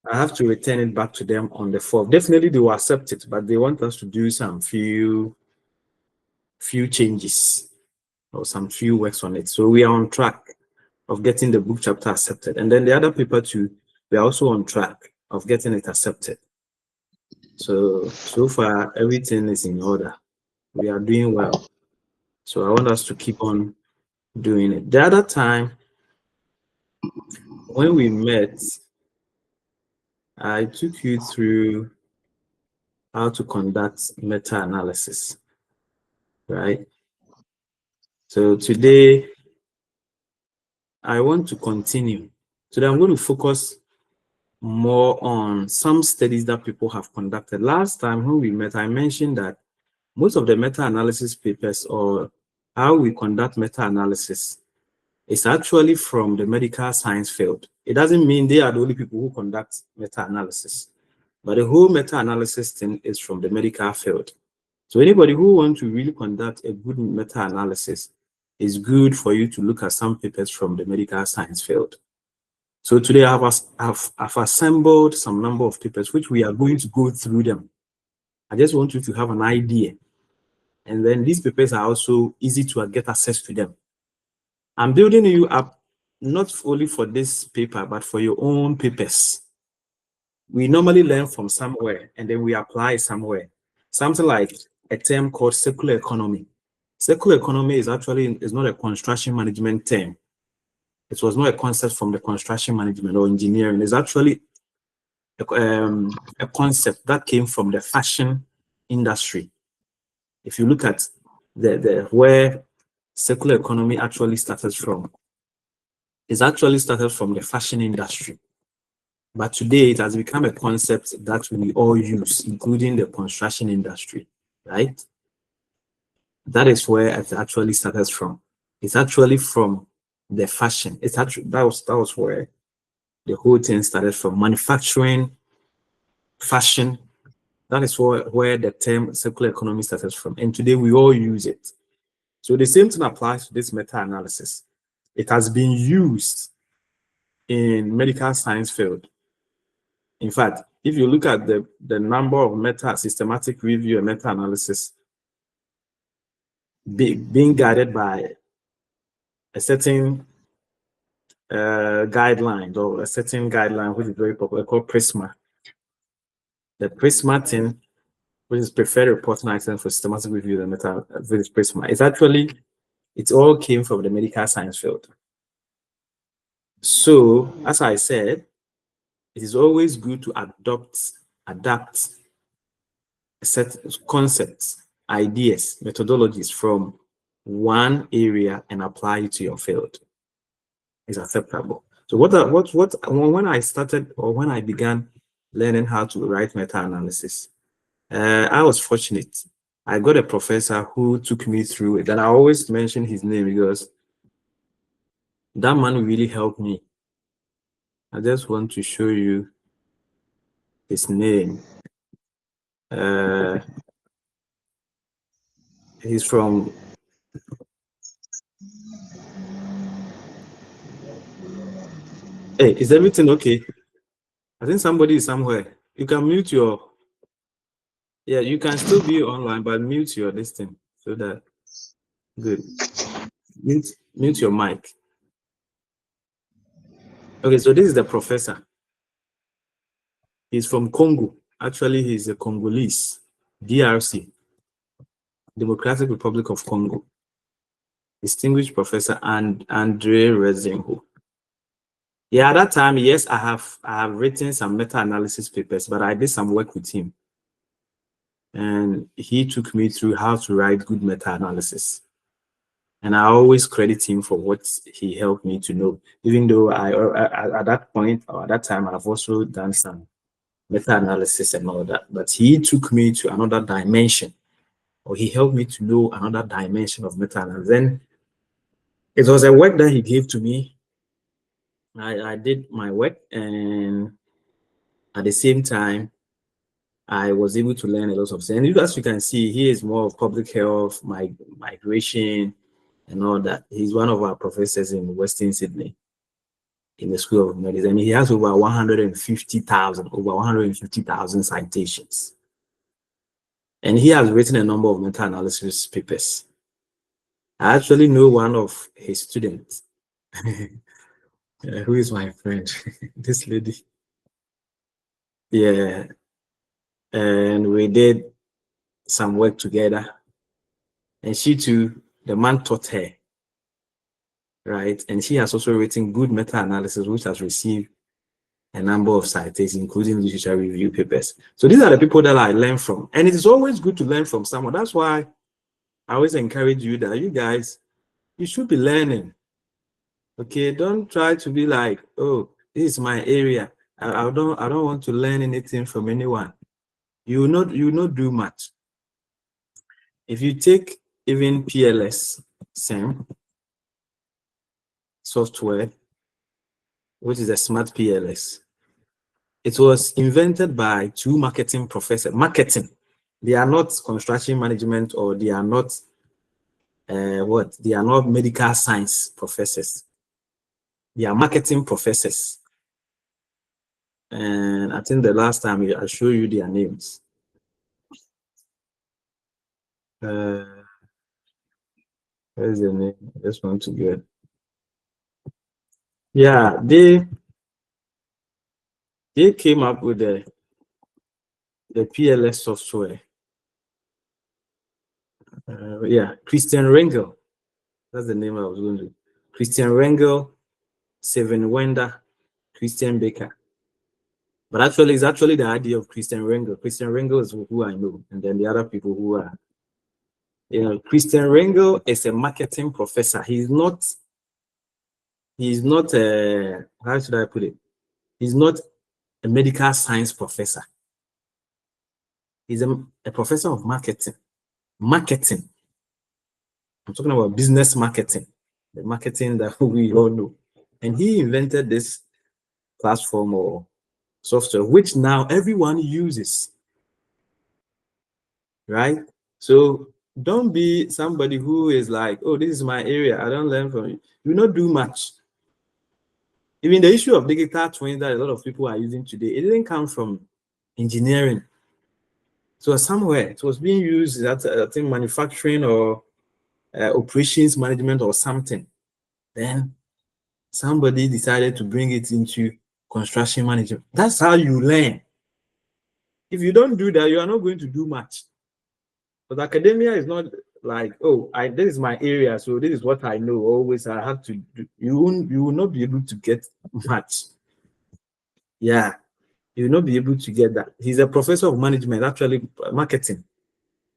I have to return it back to them on the 4th. Definitely they will accept it, but they want us to do some few changes or some few works on it. So we are on track of getting the book chapter accepted. And then the other paper too, we are also on track of getting it accepted. So far everything is in order. We are doing well. So I want us to keep on doing it. The other time when we met, I took you through how to conduct meta-analysis, right? So today I want to continue. Today I'm going to focus more on some studies that people have conducted. Last time when we met, I mentioned that most of the meta-analysis papers or how we conduct meta-analysis is actually from the medical science field. It doesn't mean they are the only people who conduct meta-analysis, but the whole meta-analysis thing is from the medical field. So anybody who wants to really conduct a good meta-analysis, it's good for you to look at some papers from the medical science field. So today I've assembled some number of papers which we are going to go through them. I just want you to have an idea. And then these papers are also easy to get access to them. I'm building you up not only for this paper, but for your own papers. We normally learn from somewhere and then we apply somewhere. Something like a term called circular economy. Circular economy is not a construction management term. It was not a concept from the construction management or engineering. It's actually a concept that came from the fashion industry. If you look at where circular economy actually started from, it's actually started from the fashion industry. But today it has become a concept that we all use, including the construction industry, right? That is where it actually started from. It's actually from the fashion. It's actually that was where the whole thing started from. Manufacturing, fashion. That is where the term circular economy started from. And today we all use it. So the same thing applies to this meta-analysis. It has been used in medical science field. In fact, if you look at the number of systematic review and meta-analysis being guided by a certain guideline or a certain guideline which is very popular called PRISMA. The PRISMA thing, which is preferred reporting item for systematic review and meta with PRISMA, it all came from the medical science field. So, as I said, it is always good to adapt set concepts, ideas, methodologies from one area and apply it to your field. It's acceptable. So when I started or when I began learning how to write meta-analysis, I was fortunate. I got a professor who took me through it, and I always mention his name because that man really helped me. I just want to show you his name. He's from Hey, is everything okay? I think somebody is somewhere. You can mute your you can still be online, but mute your this thing so that good. Mute your mic. Okay, so this is the professor. He's from Congo. Actually, he's a Congolese, DRC, Democratic Republic of Congo. Distinguished Professor and Andre Rezenho. Yeah, at that time, yes, I have written some meta-analysis papers, but I did some work with him. And he took me through how to write good meta-analysis. And I always credit him for what he helped me to know, even though at that point or at that time, I've also done some meta-analysis and all that. But he took me to another dimension, or he helped me to know another dimension of meta-analysis. Then it was a work that he gave to me. I did my work, and at the same time, I was able to learn a lot of things. And as you can see, he is more of public health, migration, and all that. He's one of our professors in Western Sydney. in the School of Medicine. He has over 150,000 citations. And he has written a number of meta-analysis papers. I actually know one of his students, who is my friend, this lady. Yeah. And we did some work together. And she too, the man taught her, right? And she has also written good meta-analysis, which has received a number of citations, including literature review papers. So these are the people that I learn from. And it is always good to learn from someone. That's why I always encourage you that you guys, you should be learning. Okay, don't try to be like, oh, this is my area. I don't want to learn anything from anyone. You will not do much. If you take even PLS, SEM software, which is a smart PLS, it was invented by two marketing professors. Marketing, they are not construction management, or they are not they are not medical science professors. They are marketing professors. And I think the last time I showed you their names. Where's the name? I just want to get. Yeah, they came up with the PLS software. Yeah, Christian Rengel. That's the name I was going to. Christian Rengel, Seven Wender, Christian Baker. But actually, it's actually the idea of Christian Rengel. Christian Rengel is who I know, and then the other people who are, Christian Rengel is a marketing professor. He's not how should I put it? He's not a medical science professor. He's a professor of marketing. Marketing. I'm talking about business marketing, the marketing that we all know. And he invented this platform or software, which now everyone uses, right? So don't be somebody who is like, oh, this is my area, I don't learn from you. You not do much. Even the issue of digital twins that a lot of people are using today, it didn't come from engineering. So somewhere it was being used at, I think, manufacturing or operations management or something. Then somebody decided to bring it into construction management. That's how you learn. If you don't do that, you are not going to do much. But academia is not like, oh, this is my area, so this is what I know. Always I have to do. You will not be able to get much. Yeah, you will not be able to get that. He's a professor of management, actually marketing.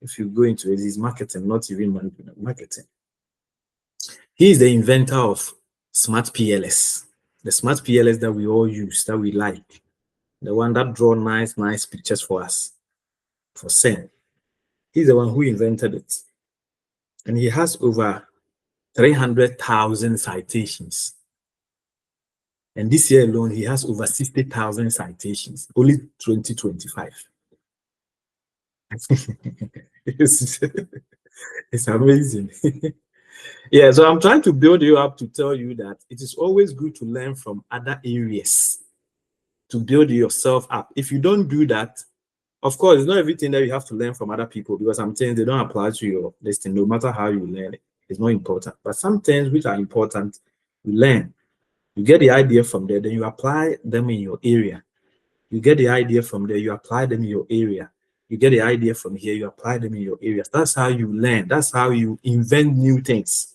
If you go into it, he's marketing, not even management, marketing. He is the inventor of smart PLS, the smart PLS that we all use, that we like, the one that draw nice pictures for us, for SEM. He's the one who invented it. And he has over 300,000 citations. And this year alone, he has over 60,000 citations, only 2025. It's amazing. Yeah, so I'm trying to build you up to tell you that it is always good to learn from other areas to build yourself up. If you don't do that, of course, it's not everything that you have to learn from other people, because some things they don't apply to your listing, no matter how you learn it. It's not important. But some things which are important, you learn. You get the idea from there, then you apply them in your area. You get the idea from there, you apply them in your area. You get the idea from here, you apply them in your areas. That's how you learn. That's how you invent new things.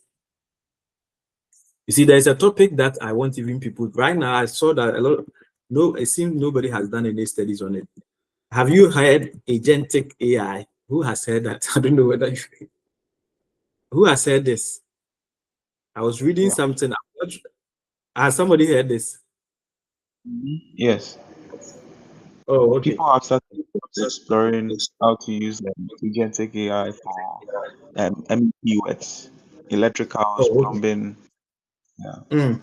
You see, there's a topic that I want even people right now. I saw that it seems nobody has done any studies on it. Have you heard agentic AI? Who has said that? I don't know whether who has said this. I was reading something. Has somebody heard this? Yes. Oh, okay. People have started exploring how to use agentic AI for MEP works, electricals, Oh, okay. plumbing. Yeah.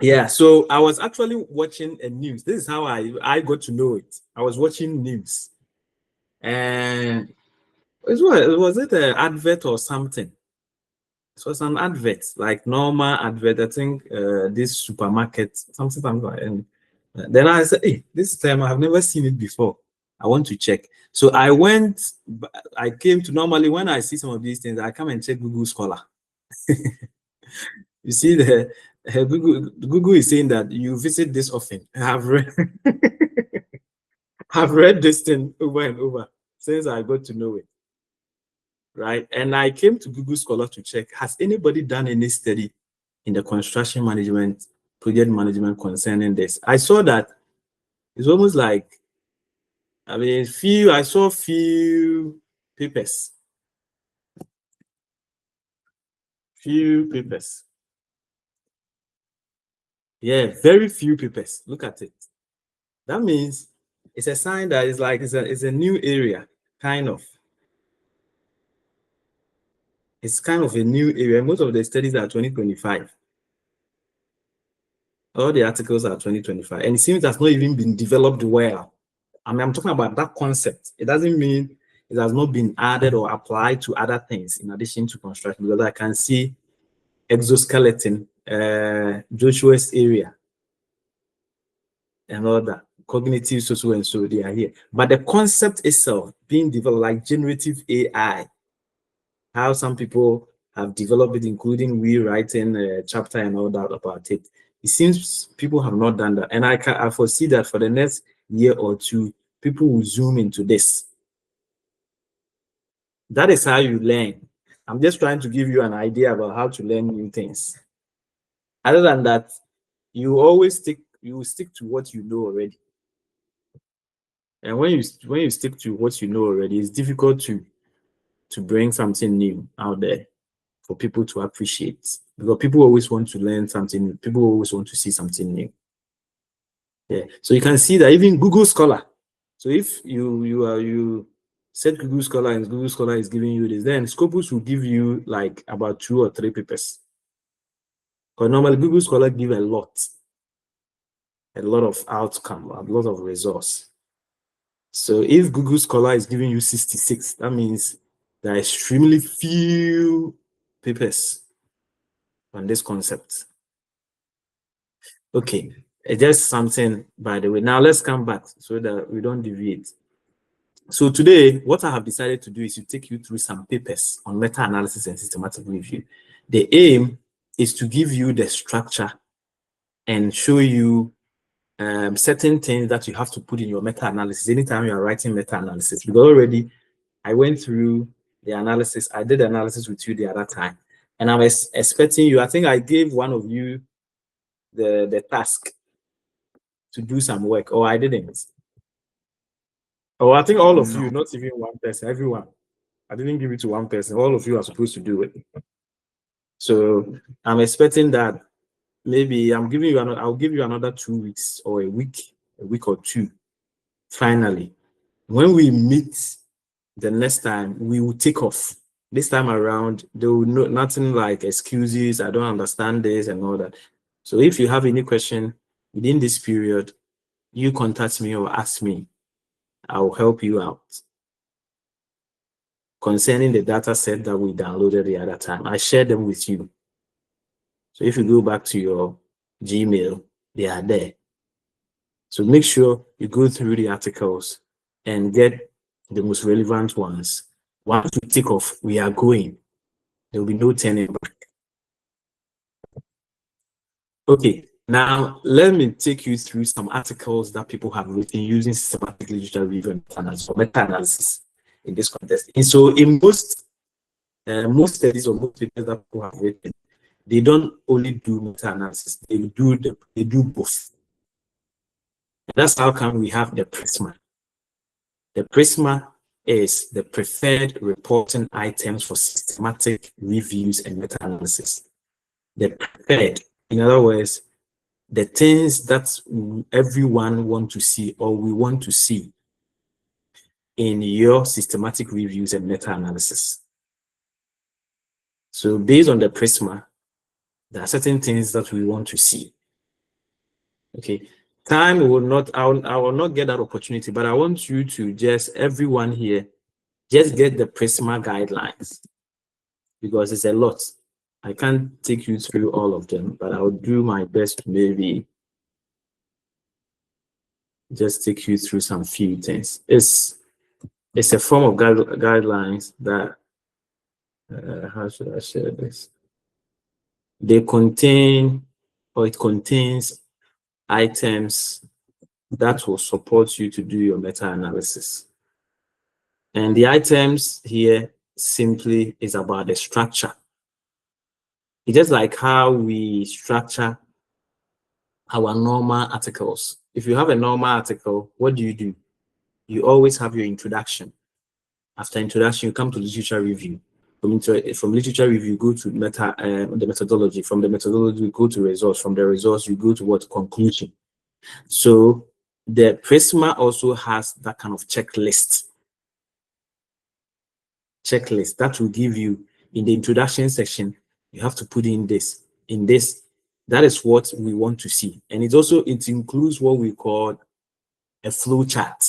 Yeah, so I was actually watching a news. This is how I got to know it. I was watching news, and was it an advert or something? So it's an advert, like normal advert. I think this supermarket, something like that. And then I said, hey, this time I have never seen it before. I want to check. So I went, I came to normally when I see some of these things, I come and check Google Scholar. You see, Google is saying that you visit this often. I've read this thing over and over since I got to know it. Right. And I came to Google Scholar to check, has anybody done any study in the construction management, project management concerning this? I saw that it's almost like, I mean, I saw few papers. Few papers. Yeah, very few papers. Look at it. That means it's a sign that it's like it's a new area, kind of. It's kind of a new area. Most of the studies are 2025. All the articles are 2025. And it seems that's not even been developed well. I mean, I'm talking about that concept. It doesn't mean it has not been added or applied to other things in addition to construction, because I can see exoskeleton, Joshua's area, and all that. Cognitive, social, and so they are here. But the concept itself being developed, like generative AI, how some people have developed it, including rewriting a chapter and all that about it. It seems people have not done that. And I foresee that for the next year or two, people will zoom into this. That is how you learn. I'm just trying to give you an idea about how to learn new things. Other than that, you stick to what you know already. And when you stick to what you know already, it's difficult to bring something new out there for people to appreciate, because people always want to learn something new. People always want to see something new. Yeah. So you can see that even Google Scholar. So if you set Google Scholar and Google Scholar is giving you this, then Scopus will give you like about 2 or 3 papers. Because normally Google Scholar give a lot of outcome, a lot of resource. So if Google Scholar is giving you 66, that means there are extremely few papers on this concept. Okay, just something by the way. Now let's come back so that we don't deviate. So today, what I have decided to do is to take you through some papers on meta-analysis and systematic review. The aim is to give you the structure and show you certain things that you have to put in your meta-analysis anytime you are writing meta-analysis. Because already I went through the analysis. I did the analysis with you the other time, and I'm expecting you. I think I gave one of you the task to do some work, or I didn't. Oh, I think all of you, not even one person, everyone. I didn't give it to one person. All of you are supposed to do it. So I'm expecting that maybe I'll give you another 2 weeks or a week or two. Finally, when we meet the next time, we will take off. This time around, there will nothing like excuses. I don't understand this and all that. So if you have any question within this period, you contact me or ask me. I will help you out. Concerning the data set that we downloaded the other time, I shared them with you. So if you go back to your Gmail, they are there. So make sure you go through the articles and get the most relevant ones. Once we take off, we are going. There will be no turning back. Okay, now let me take you through some articles that people have written using systematic literature review and meta-analysis in this context. And so in most studies or most papers that people have written, they don't only do meta-analysis, they do both. And that's how come we have the Prisma. The Prisma is the preferred reporting items for systematic reviews and meta-analysis. The preferred, in other words, the things that everyone want to see or we want to see in your systematic reviews and meta-analysis. So based on the Prisma, there are certain things that we want to see. Okay, time will not, I will not get that opportunity, but I want you to just, everyone here, just get the Prisma guidelines because it's a lot. I can't take you through all of them, but I'll do my best to maybe just take you through some few things. It's a form of guidelines that how should I share this? They contain, or it contains, items that will support you to do your meta-analysis. And the items here simply is about the structure. It's just like how we structure our normal articles. If you have a normal article, what do? You always have your introduction. After introduction, you come to literature review. From literature review, you go to the methodology. From the methodology, you go to results. From the results, you go to what? Conclusion. So the Prisma also has that kind of checklist that will give you in the introduction section. You have to put in this. That is what we want to see, and it includes what we call a flow chart.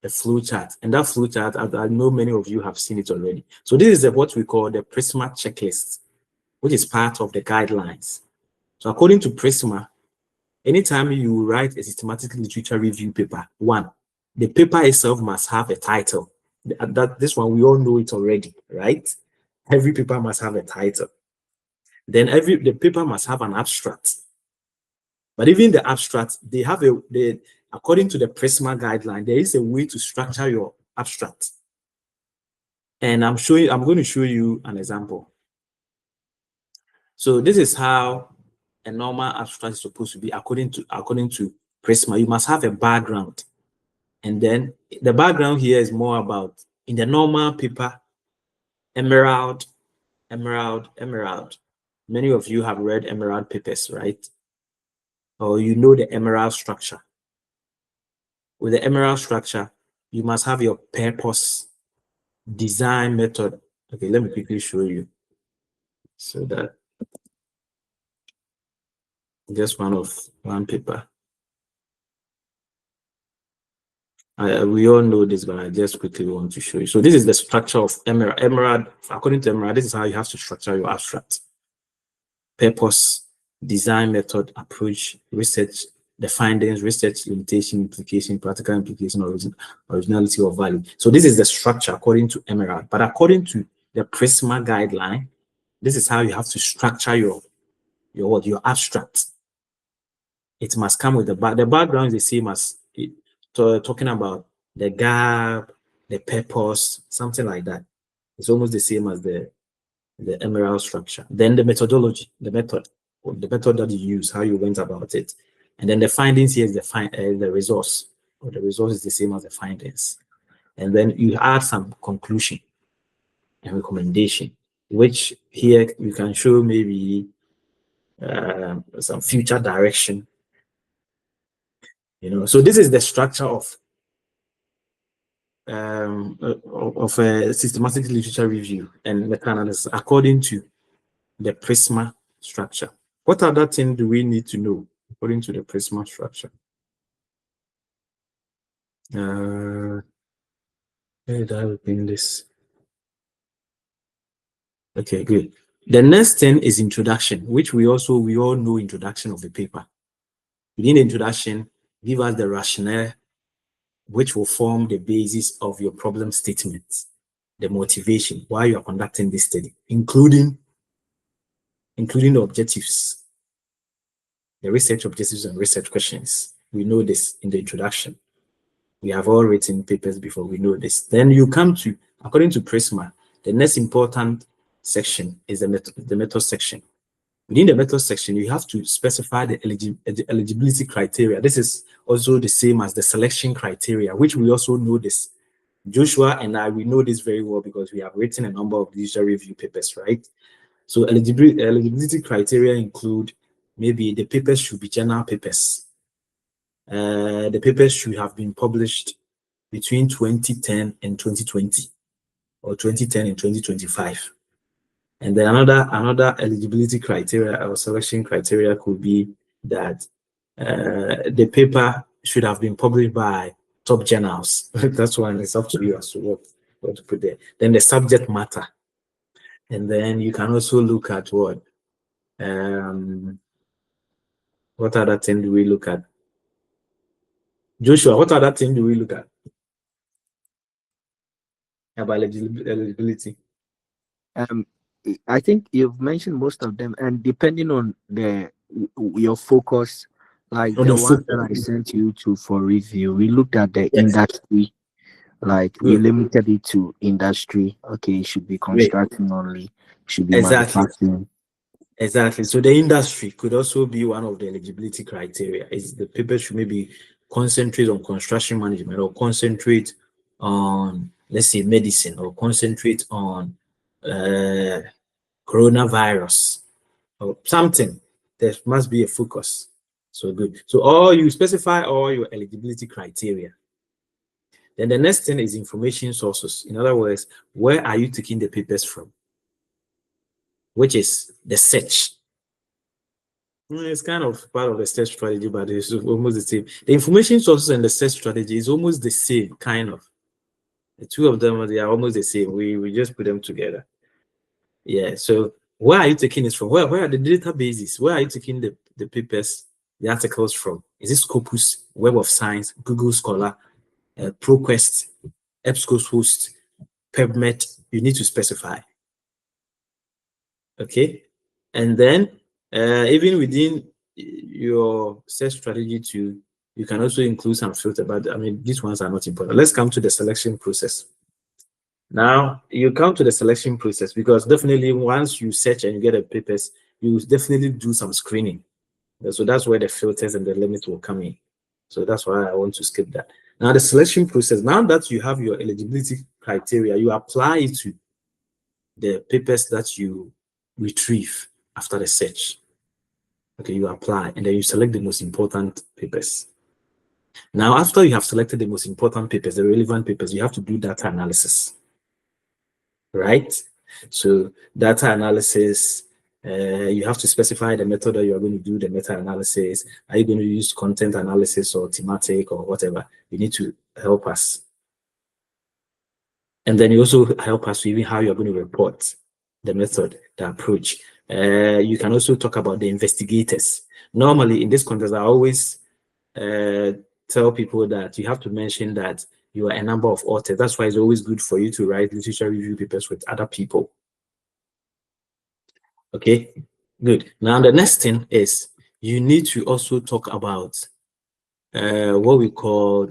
And that flow chart, I know many of you have seen it already. So this is what we call the Prisma checklist, which is part of the guidelines. So according to Prisma, anytime you write a systematic literature review paper, one, the paper itself must have a title. This one, we all know it already, right? Every paper must have a title. Then the paper must have an abstract. But even the abstract, according to the Prisma guideline, there is a way to structure your abstract. And I'm going to show you an example. So this is how a normal abstract is supposed to be according to Prisma. You must have a background. And then the background here is more about, in the normal paper, emerald. Many of you have read emerald papers, right? Or you know the emerald structure. With the emerald structure, you must have your purpose, design method. Okay, let me quickly show you. So that just one paper. We all know this, but I just quickly want to show you. So this is the structure of emerald. Emerald, according to emerald, this is how you have to structure your abstract. Purpose, design method, approach, research, the findings, research, limitation, implication, practical implication, originality or value. So this is the structure according to emerald. But according to the Prisma guideline, this is how you have to structure your abstract. It must come with the background is the same as talking about the gap, the purpose, something like that. It's almost the same as the emerald structure. Then the methodology, the method that you use, how you went about it. And then the findings here is the resource, or the resource is the same as the findings. And then you add some conclusion and recommendation, which here you can show maybe some future direction. So this is the structure of a systematic literature review and meta-analysis according to the Prisma structure. What other thing do we need to know according to the Prisma structure? Where did I open this? Okay, good. The next thing is introduction, which we all know introduction of the paper. Within the introduction, give us the rationale, which will form the basis of your problem statement, the motivation, why you are conducting this study, including the objectives, the research objectives and research questions. We know this in the introduction. We have all written papers before, we know this. Then you come to, according to Prisma, the next important section is the method section. Within the method section, you have to specify the eligibility criteria. This is also the same as the selection criteria, which we also know this. Joshua and I, we know this very well because we have written a number of literature review papers, right? So eligibility criteria include maybe the papers should be journal papers. The papers should have been published between 2010 and 2020, or 2010 and 2025. And then another eligibility criteria or selection criteria could be that the paper should have been published by top journals. That's one. It's up to you as to what to put there. Then the subject matter. And then you can also look at what other thing do we look at? Joshua, what other thing do we look at about eligibility? Um, I think you've mentioned most of them, and depending on your focus, like On the the one that focus. I sent you to for review, we looked at the Yes. industry, like we Good. limited it to industry. Okay, it should be Great. construction only, should be Exactly. manufacturing. Exactly. So the industry could also be one of the eligibility criteria. Is the paper should maybe concentrate on construction management or concentrate on, let's say, medicine or concentrate on uh, coronavirus or something. There must be a focus. So good. So all you specify all your eligibility criteria. Then the next thing is information sources. In other words, where are you taking the papers from? Which is the search. It's kind of part of the search strategy, but it's almost the same. The information sources and the search strategy is almost the same, kind of. The two of them, they are almost the same. We just put them together. Yeah. So where are you taking this from? Where are the databases? Where are you taking the papers, the articles from? Is it Scopus, Web of Science, Google Scholar, ProQuest, EBSCOhost, PubMed? You need to specify. Okay. And then even within your search strategy too, you can also include some filter, but I mean, these ones are not important. Let's come to the selection process. Now, you come to the selection process because definitely once you search and you get the papers, you definitely do some screening. So that's where the filters and the limits will come in. So that's why I want to skip that. Now, the selection process, now that you have your eligibility criteria, you apply it to the papers that you retrieve after the search. Okay, you apply and then you select the most important papers. Now, after you have selected the most important papers, the relevant papers, you have to do data analysis, right? So data analysis, you have to specify the method that you are going to do the meta-analysis. Are you going to use content analysis or thematic or whatever? You need to help us. And then you also help us with even how you're going to report the method, the approach. You can also talk about the investigators. Normally, in this context, I always tell people that you have to mention that you are a number of authors. That's why it's always good for you to write literature review papers with other people. Okay, good. Now, the next thing is you need to also talk about what we call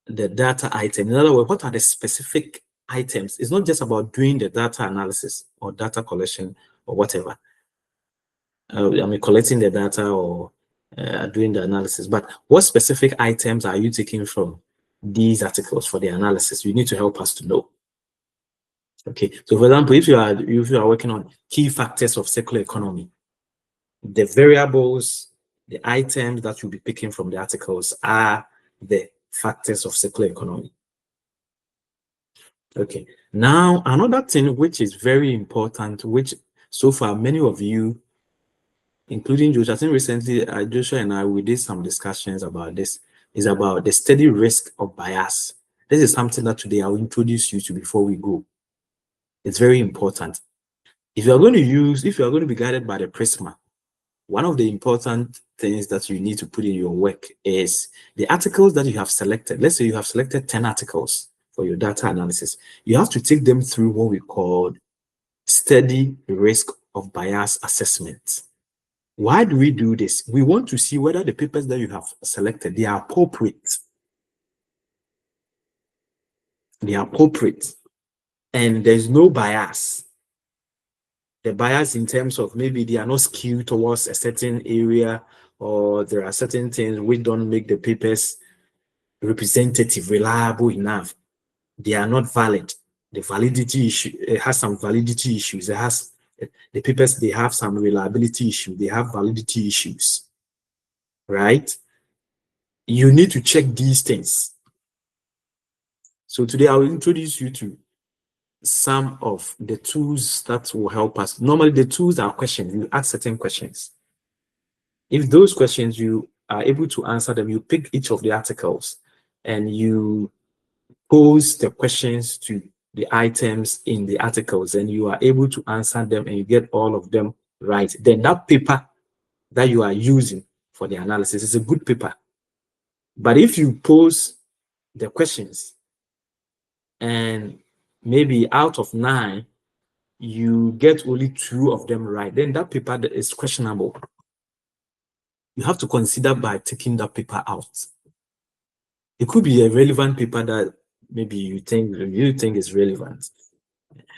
the data item. In other words, what are the specific items? It's not just about doing the data analysis or data collection or whatever. I mean, collecting the data or doing the analysis, but what specific items are you taking from these articles for the analysis? You need to help us to know. Okay, so for example, if you are working on key factors of circular economy, the variables, the items that you'll be picking from the articles are the factors of circular economy. Okay, now another thing which is very important, which so far many of you, including Joshua, I think recently Joshua and I, we did some discussions about this, is about the steady risk of bias. This is something that today I'll introduce you to before we go. It's very important. If you are going to be guided by the Prisma, one of the important things that you need to put in your work is the articles that you have selected. Let's say you have selected 10 articles for your data analysis. You have to take them through what we call steady risk of bias assessment. Why do we do this? We want to see whether the papers that you have selected, they are appropriate. They are appropriate. And there's no bias. The bias in terms of maybe they are not skewed towards a certain area, or there are certain things which don't make the papers representative, reliable enough. They are not valid. The validity issue, it has some validity issues. It has the papers, they have some reliability issue. They have validity issues, right? You need to check these things. So today I will introduce you to some of the tools that will help us. Normally the tools are questions. You ask certain questions. If those questions you are able to answer them, you pick each of the articles and you pose the questions to the items in the articles and you are able to answer them and you get all of them right, then that paper that you are using for the analysis is a good paper. But if you pose the questions and maybe out of 9, you get only 2 of them right, then that paper is questionable. You have to consider by taking that paper out. It could be a relevant paper that maybe you think is relevant.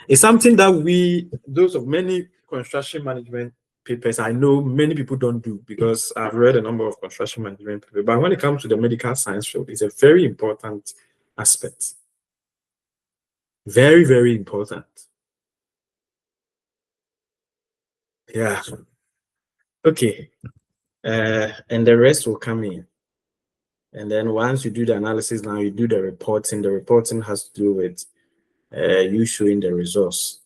It's something that those of many construction management papers, I know many people don't do because I've read a number of construction management papers. But when it comes to the medical science field, it's a very important aspect. Very, very important. Yeah. Okay. And the rest will come in. And then once you do the analysis, now you do the reporting. The reporting has to do with you showing the results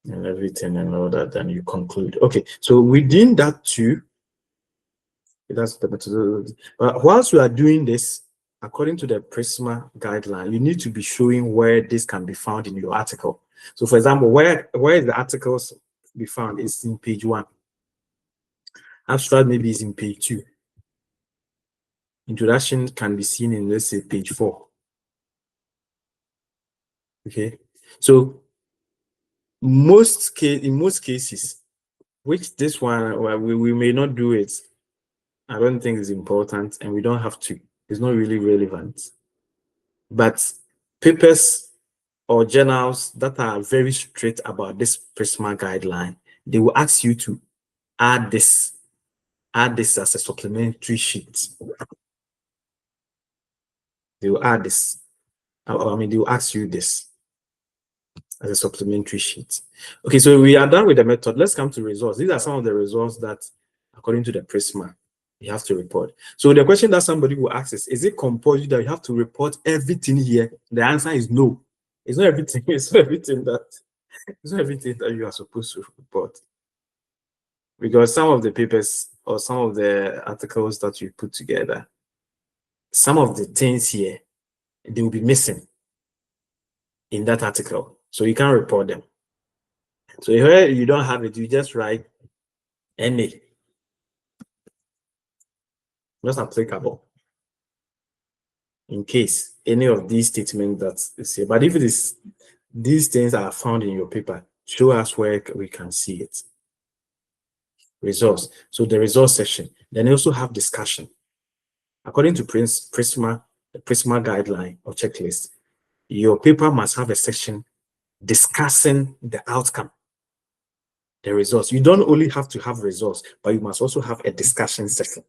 and everything and all that, then you conclude. Okay, so within that too, that's the methodology. But whilst you are doing this, according to the Prisma guideline, you need to be showing where this can be found in your article. So for example, where is the articles be found is in page 1. Abstract maybe is in page 2. Introduction can be seen in, let's say, page 4. Okay, so in most cases, which this one, well, we may not do it, I don't think it's important and we don't have to. It's not really relevant. But papers or journals that are very strict about this Prisma guideline, they will ask you to add this as a supplementary sheet. They will add this. They will ask you this as a supplementary sheet. Okay, so we are done with the method. Let's come to results. These are some of the results that, according to the Prisma, you have to report. So the question that somebody will ask is it compulsory that you have to report everything here? The answer is no. It's not everything. It's not everything that you are supposed to report. Because some of the papers or some of the articles that you put together, some of the things here, they will be missing in that article. So you can't report them. So here you don't have it, you just write NA. Not applicable in case any of these statements that is here. But if it is, these things are found in your paper, show us where we can see it. Results. So the results section. Then you also have discussion. According to Prisma, the Prisma guideline or checklist, your paper must have a section discussing the outcome, the results. You don't only have to have results, but you must also have a discussion section.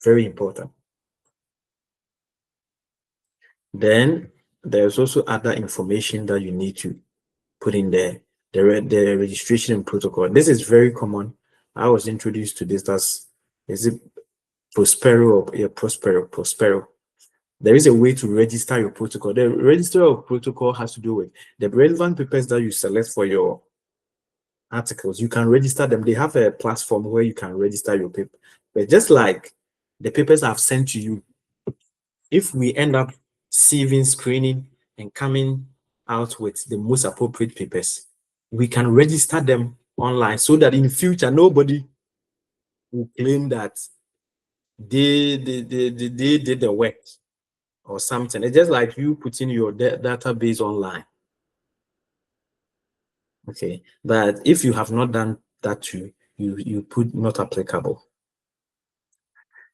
Very important. Then there's also other information that you need to put in there. The registration and protocol. This is very common. I was introduced to this is it Prospero or Prospero. There is a way to register your protocol. The register of protocol has to do with the relevant papers that you select for your articles. You can register them. They have a platform where you can register your paper. But just like the papers I've sent to you, if we end up saving, screening, and coming out with the most appropriate papers, we can register them online so that in future nobody will claim that they did the work or something. It's just like you putting your database online. Okay, but if you have not done that too, you put not applicable.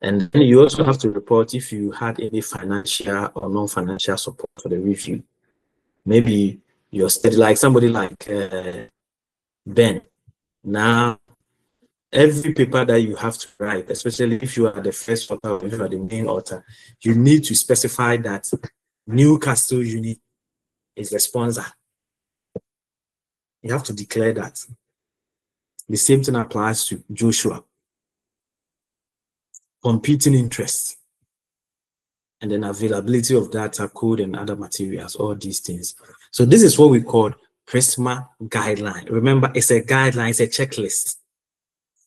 And then you also have to report if you had any financial or non-financial support for the review. Maybe you're studying, like somebody like Ben. Now, every paper that you have to write, especially if you are the first author or if you are the main author, you need to specify that Newcastle unit is the sponsor. You have to declare that. The same thing applies to Joshua. Competing interests, and then availability of data, code, and other materials, all these things. So this is what we call Prisma guideline. Remember, it's a guideline, it's a checklist.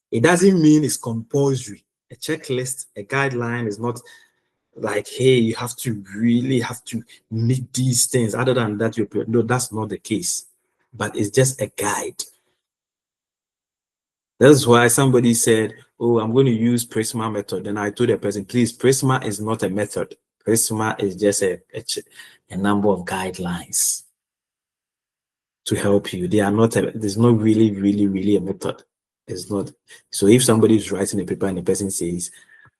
It doesn't mean it's compulsory. A checklist, a guideline is not like, hey, you have to really have to meet these things. Other than that, no, that's not the case. But it's just a guide. That's why somebody said, oh, I'm going to use Prisma method. Then I told the person, please, Prisma is not a method. Prisma is just a number of guidelines to help you. They are not, there's not really a method. It's not. So if somebody is writing a paper and the person says,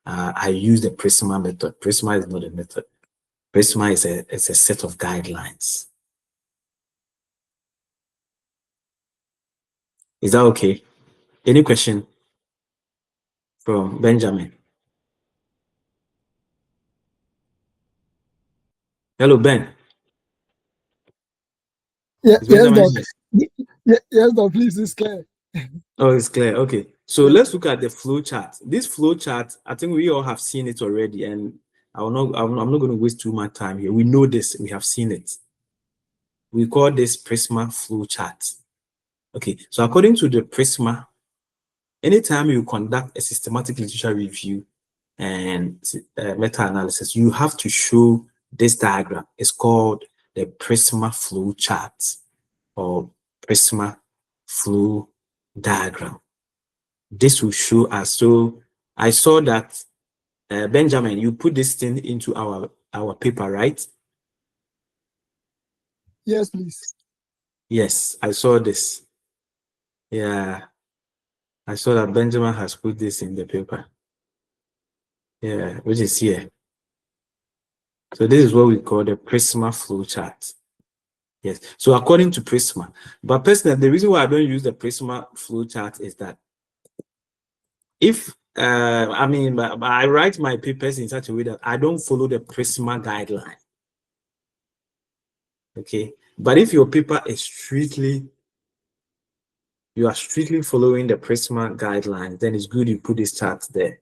I use the Prisma method, Prisma is not a method. Prisma is a set of guidelines. Is that okay? Any question from Benjamin? Hello, Ben. Yeah, Is yes, Benjamin doc. here? Yes, doc. Please, it's clear. Oh, it's clear. Okay. So Yeah. let's look at the flow chart. This flow chart, I think we all have seen it already, and I'm not going to waste too much time here. We know this, we have seen it. We call this Prisma flow chart. Okay. So according to the Prisma, anytime you conduct a systematic literature review and meta-analysis, you have to show this diagram. It's called the Prisma flow chart or Prisma flow diagram. This will show us. So I saw that Benjamin, you put this thing into our paper, right? Yes, please. Yes, I saw this. Yeah, I saw that Benjamin has put this in the paper. Yeah, which is here. So this is what we call the Prisma flow chart. Yes. So according to Prisma, but personally, the reason why I don't use the Prisma flow chart is that if but I write my papers in such a way that I don't follow the Prisma guideline. Okay, but if your paper is you are strictly following the Prisma guidelines, then it's good you put this chart there.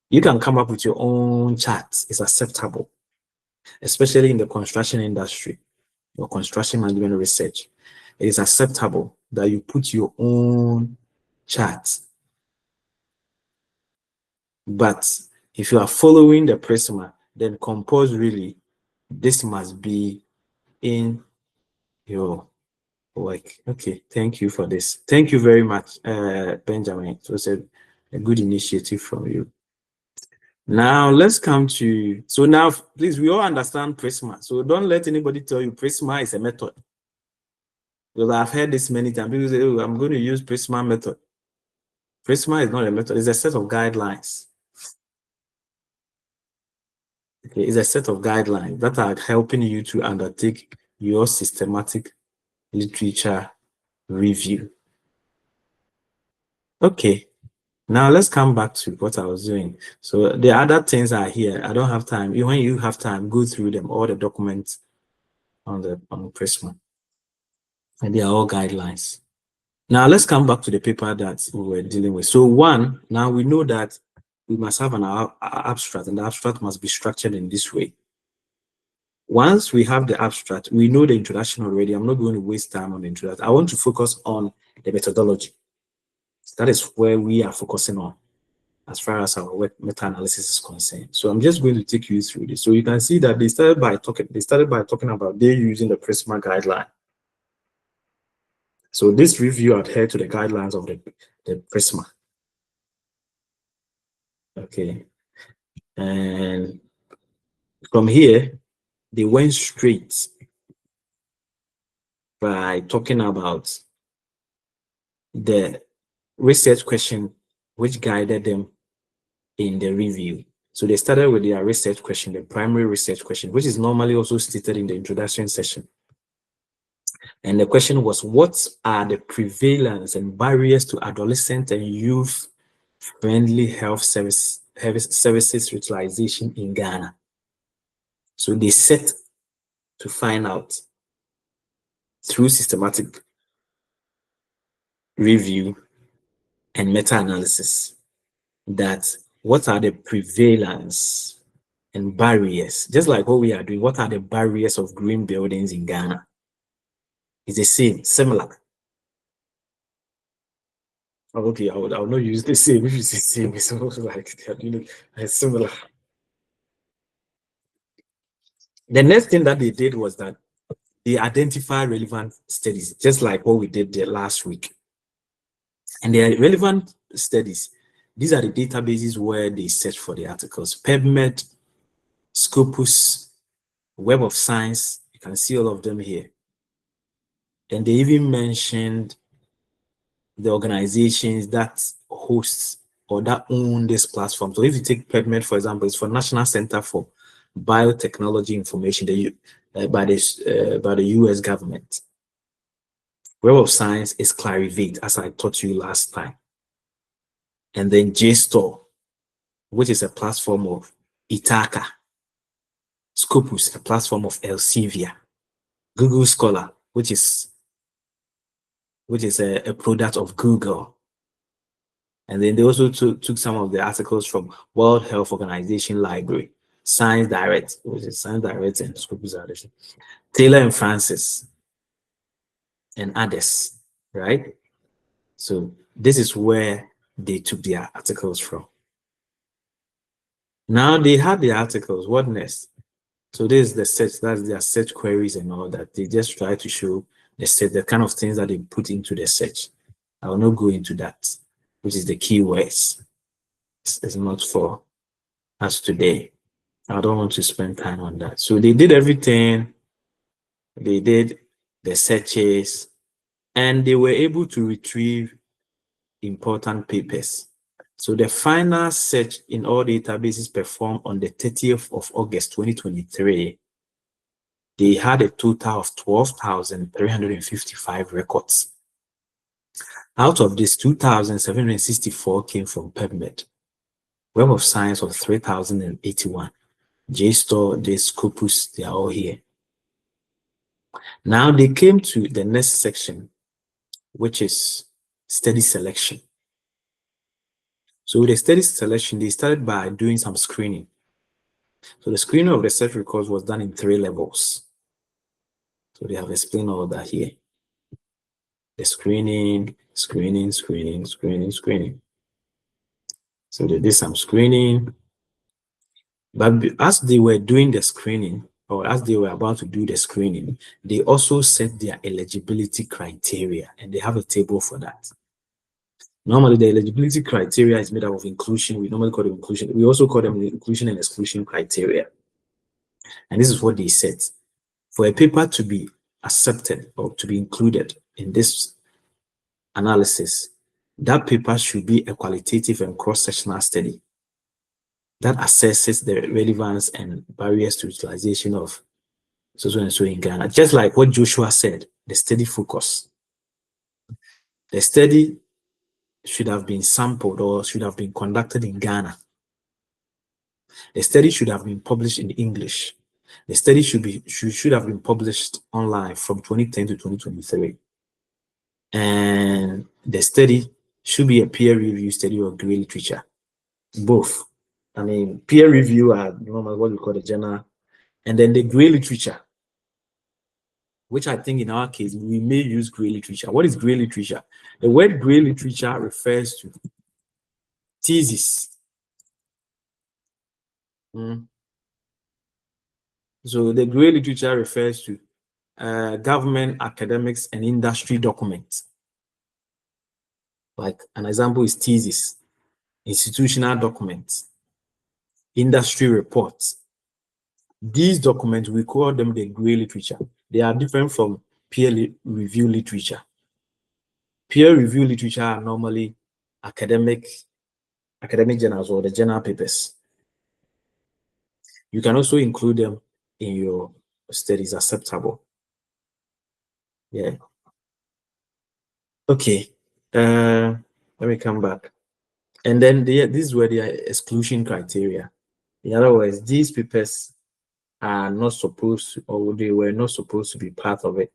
You can come up with your own charts. It's acceptable, especially in the construction industry or construction management research. It is acceptable that you put your own charts. But if you are following the Prisma, then compulsorily, this must be in your work. Okay, thank you for this. Thank you very much, Benjamin. It was a good initiative from you. Now let's come to, so now please, we all understand Prisma. So don't let anybody tell you Prisma is a method. Because I've heard this many times. People say, oh, I'm going to use Prisma method. Prisma is not a method, it's a set of guidelines. Okay, it's a set of guidelines that are helping you to undertake your systematic literature review. Okay, now let's come back to what I was doing. So the other things are here. I don't have time. When you have time, go through them, all the documents on Prisma. And they are all guidelines. Now let's come back to the paper that we were dealing with. So one, now we know that we must have an abstract, and the abstract must be structured in this way. Once we have the abstract, we know the introduction already. I'm not going to waste time on the introduction. I want to focus on the methodology. That is where we are focusing on as far as our meta-analysis is concerned. So I'm just going to take you through this. So you can see that they started by talking about they using the Prisma guideline. So this review adhered to the guidelines of the Prisma. Okay. And from here, they went straight by talking about the research question which guided them in the review. So they started with their research question, the primary research question, which is normally also stated in the introduction session. And the question was, what are the prevalence and barriers to adolescent and youth friendly health services utilization in Ghana? So they set to find out through systematic review and meta-analysis that what are the prevalence and barriers, just like what we are doing, what are the barriers of green buildings in Ghana? It's the same, similar. Oh, okay, I will not use the same. If it's the same, it's almost like they're doing it similar. The next thing that they did was that they identified relevant studies, just like what we did there last week. And the relevant studies, these are the databases where they search for the articles: PubMed, Scopus, Web of Science. You can see all of them here. And they even mentioned the organizations that hosts or that own this platform. So if you take PubMed, for example, it's for National Center for Biotechnology Information, by the US government. Web of Science is Clarivate, as I taught you last time. And then JSTOR, which is a platform of Ithaca. Scopus, a platform of Elsevier. Google Scholar, which is a product of Google. And then they also took some of the articles from World Health Organization Library, Science Direct, which is Science Direct and Scopus Edition, Taylor and Francis, and others, right? So this is where they took their articles from. Now they have the articles. What next? So this is the search, that's their search queries and all that. They just try to show the kind of things that they put into the search. I will not go into that, which is the keywords. It's not for us today. I don't want to spend time on that. So they did everything. They did the searches, and they were able to retrieve important papers. So the final search in all databases performed on the 30th of August 2023, they had a total of 12,355 records. Out of this, 2,764 came from PubMed. Web of Science of 3,081. JSTOR, the Scopus, they are all here. Now they came to the next section, which is study selection. So with the study selection, they started by doing some screening. So the screening of the search records was done in 3 levels. So they have explained all that here. The screening. So they did some screening. But as they were doing the screening, or as they were about to do the screening, they also set their eligibility criteria, and they have a table for that. Normally, the eligibility criteria is made up of inclusion. We normally call it inclusion. We also call them the inclusion and exclusion criteria. And this is what they said. For a paper to be accepted or to be included in this analysis, that paper should be a qualitative and cross-sectional study that assesses the relevance and barriers to utilization of so and so in Ghana. Just like what Joshua said, the study focus. The study should have been sampled or should have been conducted in Ghana. The study should have been published in English. The study should have been published online from 2010 to 2023. And the study should be a peer-reviewed study or grey literature. Both. I mean, peer review are normally what we call the journal, and then the grey literature, which I think in our case, we may use grey literature. What is grey literature? The word grey literature refers to thesis. So the grey literature refers to government, academics, and industry documents. Like an example is thesis, institutional documents, industry reports. These documents, we call them the grey literature. They are different from peer review literature. Peer review literature are normally academic journals or the journal papers. You can also include them in your studies, acceptable. Yeah. Okay. Let me come back. And then this is where the exclusion criteria. In other words, these papers are not supposed to, or they were not supposed to be part of it.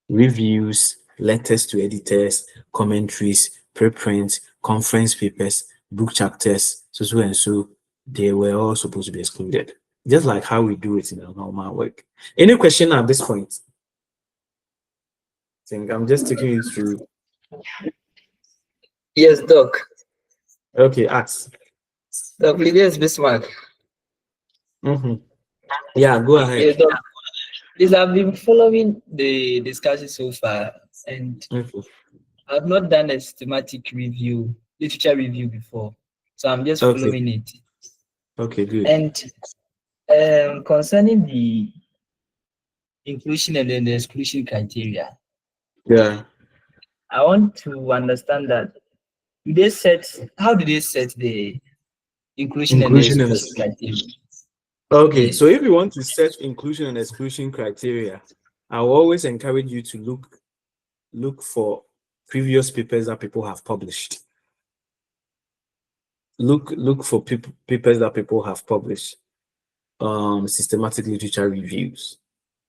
Reviews, letters to editors, commentaries, preprints, conference papers, book chapters, so and so, they were all supposed to be excluded. Just like how we do it in our normal work. Any question at this point? I think I'm just taking you through. Yes, Doc. Okay, ask. Doc, yes, Bismarck. Yeah, go ahead. Yeah, Doc, please, I've been following the discussion so far, and Okay. I've not done a systematic review, literature review before, so I'm just Okay. following it. Okay, good. And concerning the inclusion and then the exclusion criteria, Yeah. I want to understand that do they set how do they set the inclusion and the Inclusion and exclusion criteria? okay, so Yes. if you want to set inclusion and exclusion criteria, I will always encourage you to look for previous papers that people have published. Look for papers that people have published, systematic literature reviews,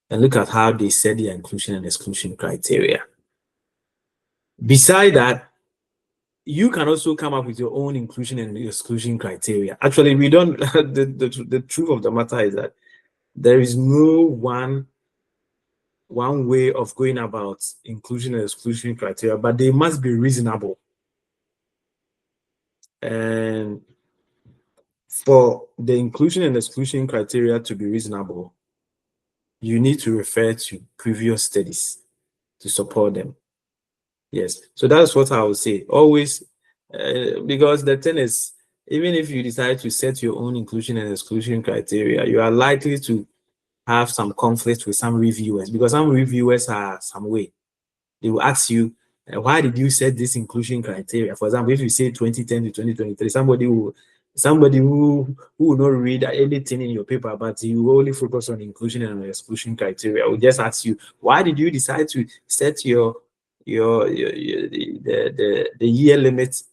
and look at how they set their inclusion and exclusion criteria. Beside that, you can also come up with your own inclusion and exclusion criteria. Actually, we don't. The truth of the matter is that there is no one way of going about inclusion and exclusion criteria, but they must be reasonable. And for the inclusion and exclusion criteria to be reasonable, you need to refer to previous studies to support them. Yes, so that's what I would say. Always, because the thing is, even if you decide to set your own inclusion and exclusion criteria, you are likely to have some conflict with some reviewers, because some reviewers are some way. They will ask you, why did you set this inclusion criteria? For example, if you say 2010 to 2023, somebody who will not read anything in your paper, but you only focus on inclusion and exclusion criteria, will just ask you, why did you decide to set the year limit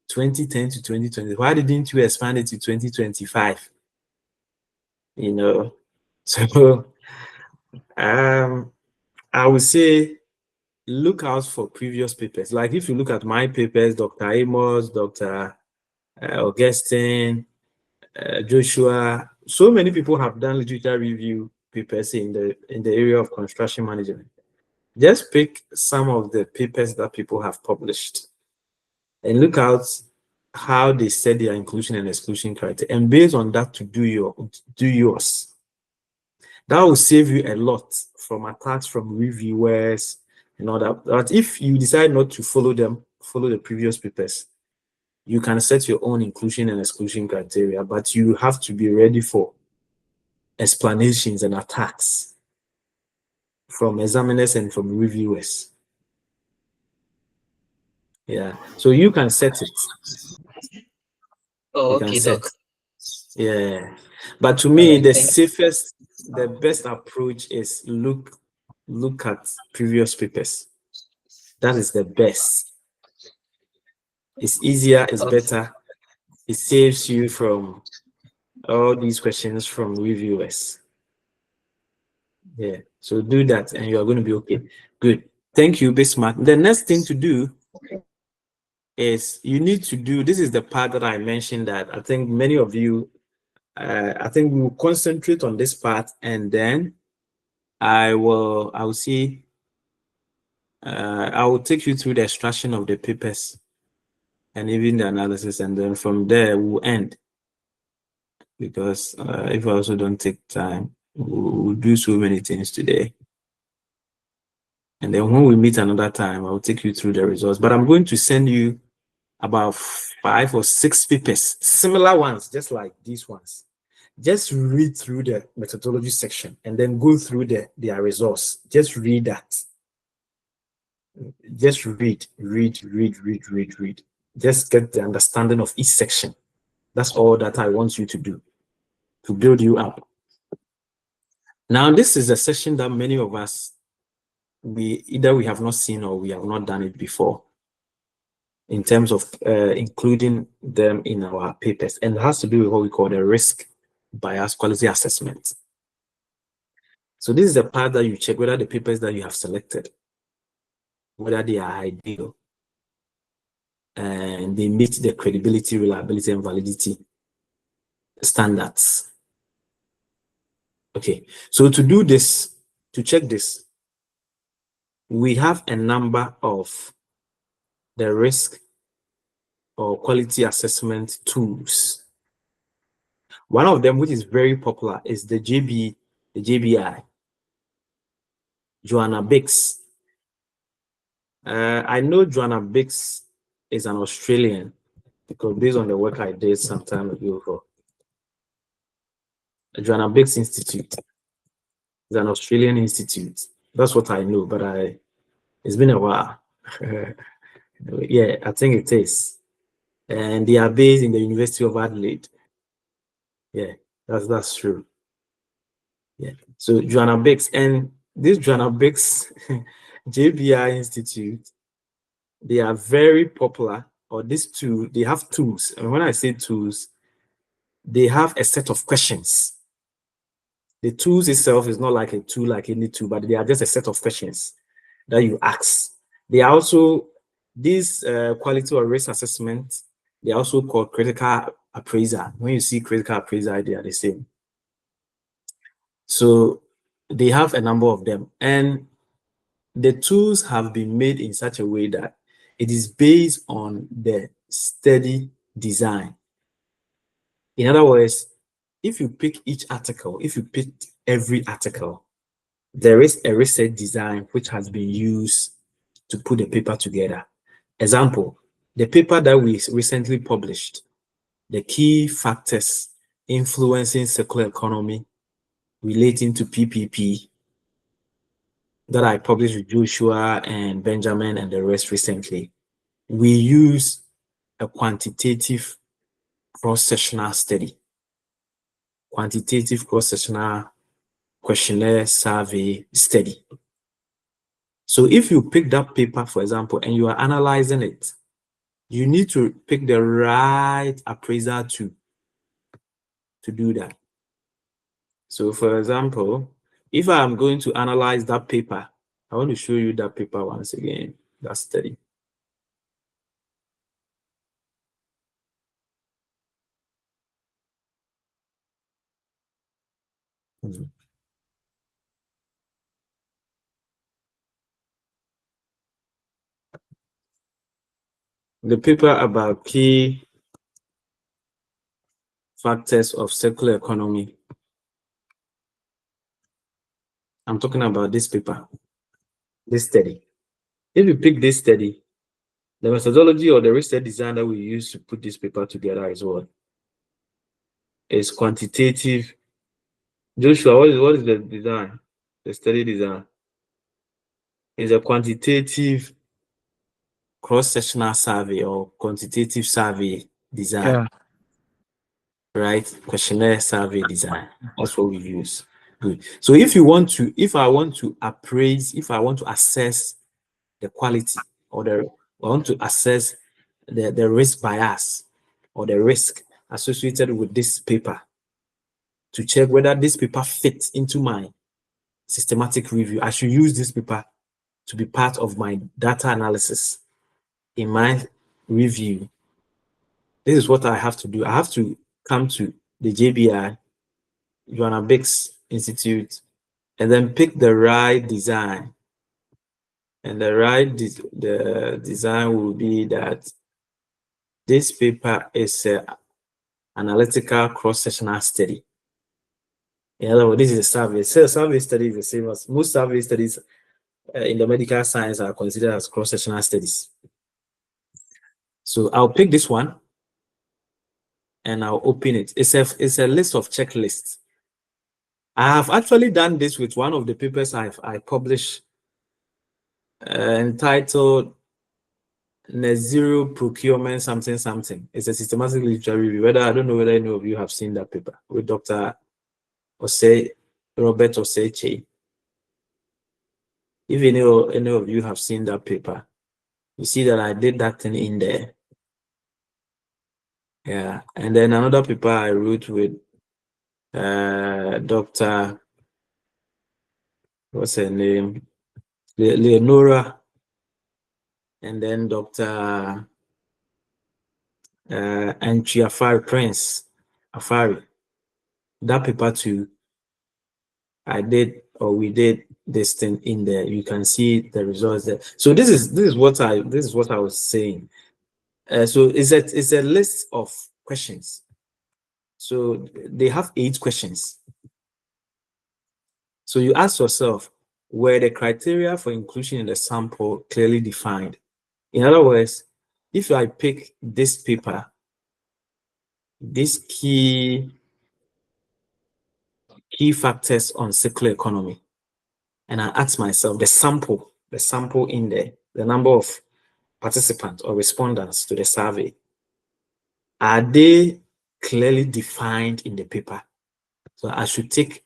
2010 to 2020? Why didn't you expand it to 2025? You know, so I would say look out for previous papers. Like if you look at my papers, Dr. Amos, Dr. Augustine, Joshua, so many people have done literature review papers in the area of construction management. Just pick some of the papers that people have published and look out how they set their inclusion and exclusion criteria, and based on that to do yours. That will save you a lot from attacks from reviewers and all that. But if you decide not to follow the previous papers, you can set your own inclusion and exclusion criteria, but you have to be ready for explanations and attacks from examiners and from reviewers. Yeah, so you can set it. Oh, You can okay, set. Doc. Yeah, but to All me, right, the thank safest, the best approach is look at previous papers. That is the best. It's easier, it's okay. better. It saves you from all these questions from reviewers. Yeah, so do that and you are going to be okay. Good. Thank you, Bismarck. The next thing to do is you need to do, this is the part that I mentioned that I think many of you, I think we will concentrate on this part, and then I will see, I will take you through the extraction of the papers and even the analysis, and then from there we'll end. Because if I also don't take time, we'll do so many things today. And then when we meet another time, I'll take you through the results. But I'm going to send you about 5 or 6 papers, similar ones, just like these ones. Just read through the methodology section and then go through their results. Just read that. Just read. Just get the understanding of each section. That's all that I want you to do to build you up. Now, this is a session that many of us, we have not seen or we have not done it before in terms of including them in our papers, and it has to do with what we call the risk bias quality assessment. So this is the part that you check whether the papers that you have selected, whether they are ideal and they meet the credibility, reliability, and validity standards. Okay, so to do this, to check this, we have a number of the risk or quality assessment tools. One of them, which is very popular, is the JBI, Joanna Biggs. I know Joanna Biggs is an Australian because based on the work I did some time ago for Joanna Biggs Institute. It's an Australian institute. That's what I know, but it's been a while. Yeah, I think it is. And they are based in the University of Adelaide. Yeah, that's true. Yeah. So Joanna Biggs and this Joanna Biggs JBI Institute, they are very popular. Or these two, they have tools. And when I say tools, they have a set of questions. The tools itself is not like a tool like any tool, but they are just a set of questions that you ask. They are also this quality or risk assessment. They are also called critical appraiser. When you see critical appraiser, they are the same. So they have a number of them, and the tools have been made in such a way that it is based on the study design. In other words, if you pick each article, if you pick every article, there is a research design which has been used to put the paper together. Example, the paper that we recently published, the key factors influencing circular economy relating to PPP, that I published with Joshua and Benjamin and the rest recently. We use a quantitative cross-sectional study, quantitative cross-sectional questionnaire survey study. So if you pick that paper, for example, and you are analyzing it, you need to pick the right appraiser to do that. So for example, if I'm going to analyze that paper, I want to show you that paper once again, that study. The paper about key factors of circular economy. I'm talking about this paper, this study. If you pick this study, the methodology or the research design that we use to put this paper together is what? Is quantitative. Joshua, what is the design? The study design is a quantitative cross-sectional survey or quantitative survey design. Yeah. Right? Questionnaire survey design. That's what we use. Good. So if I want to appraise, if I want to assess the quality or I want to assess the risk bias or the risk associated with this paper to check whether this paper fits into my systematic review, I should use this paper to be part of my data analysis in my review. This is what I have to do. I have to come to the JBI, Joanna Biggs Institute, and then pick the right design. And the right the design will be that this paper is an analytical cross-sectional study. In other words, this is a survey. So a survey study is the same as most survey studies in the medical science are considered as cross-sectional studies. So I'll pick this one and I'll open it. It's a list of checklists. I have actually done this with one of the papers I published entitled Net Zero Procurement something something. It's a systematic literature review. I don't know whether any of you have seen that paper with Dr. Robert Oseche. If any of you have seen that paper, you see that I did that thing in there. Yeah, and then another paper I wrote with Dr. What's her name? Leonora, and then Dr. Afari Prince Afari. That paper too, we did this thing in there. You can see the results there. So this is what I was saying. So it's a list of questions. So they have 8 questions. So you ask yourself, were the criteria for inclusion in the sample clearly defined? In other words, if I pick this paper, these key factors on circular economy, and I ask myself the sample in there, the number of participants or respondents to the survey, are they clearly defined in the paper? So I should take,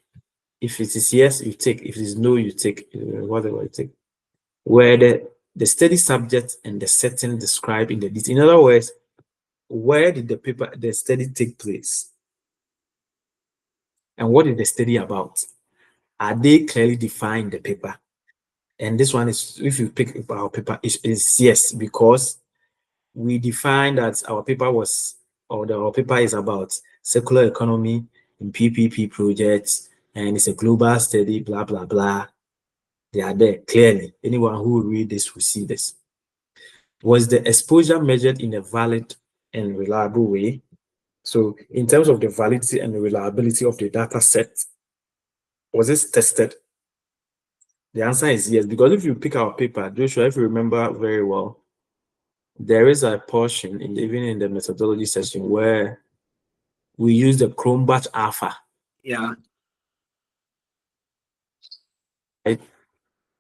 if it is yes, you take, if it is no, you take, whatever you take. Where the study subject and the setting described in the detail. In other words, where did the study take place? And what is the study about? Are they clearly defined in the paper? And this one is, if you pick our paper, is yes, because we define that our paper was, or our paper is about circular economy in PPP projects, and it's a global study, blah, blah, blah. They are there clearly. Anyone who will read this will see this. Was the exposure measured in a valid and reliable way? So in terms of the validity and the reliability of the data set, was this tested? The answer is yes, because if you pick our paper, Joshua, if you remember very well, there is a portion, even in the methodology section, where we use the Chrome batch alpha. Yeah. Right?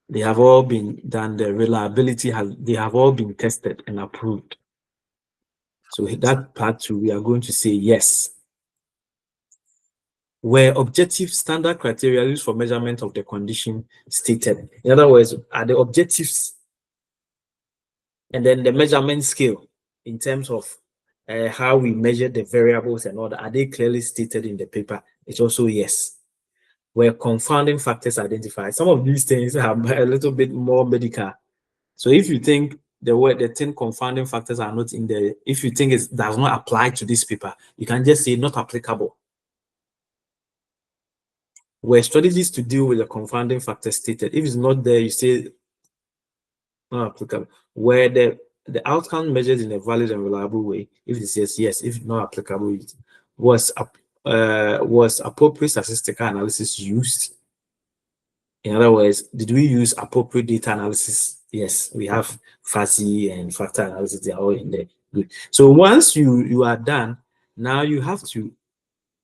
They have all been done, the reliability they have all been tested and approved. So that part too, we are going to say yes. Were objective standard criteria used for measurement of the condition stated? In other words, are the objectives and then the measurement scale in terms of how we measure the variables and all that, are they clearly stated in the paper? It's also yes. Were confounding factors identified? Some of these things are a little bit more medical. So if you think the 10 confounding factors are not in there, if you think it does not apply to this paper, you can just say not applicable. Were strategies to deal with the confounding factors stated? If it's not there, you say not applicable. Where the outcome measured in a valid and reliable way? If it says yes, if not applicable, it was appropriate statistical analysis used? In other words, did we use appropriate data analysis? Yes, we have fuzzy and factor analysis, they are all in there. Good. So once you are done, now you have to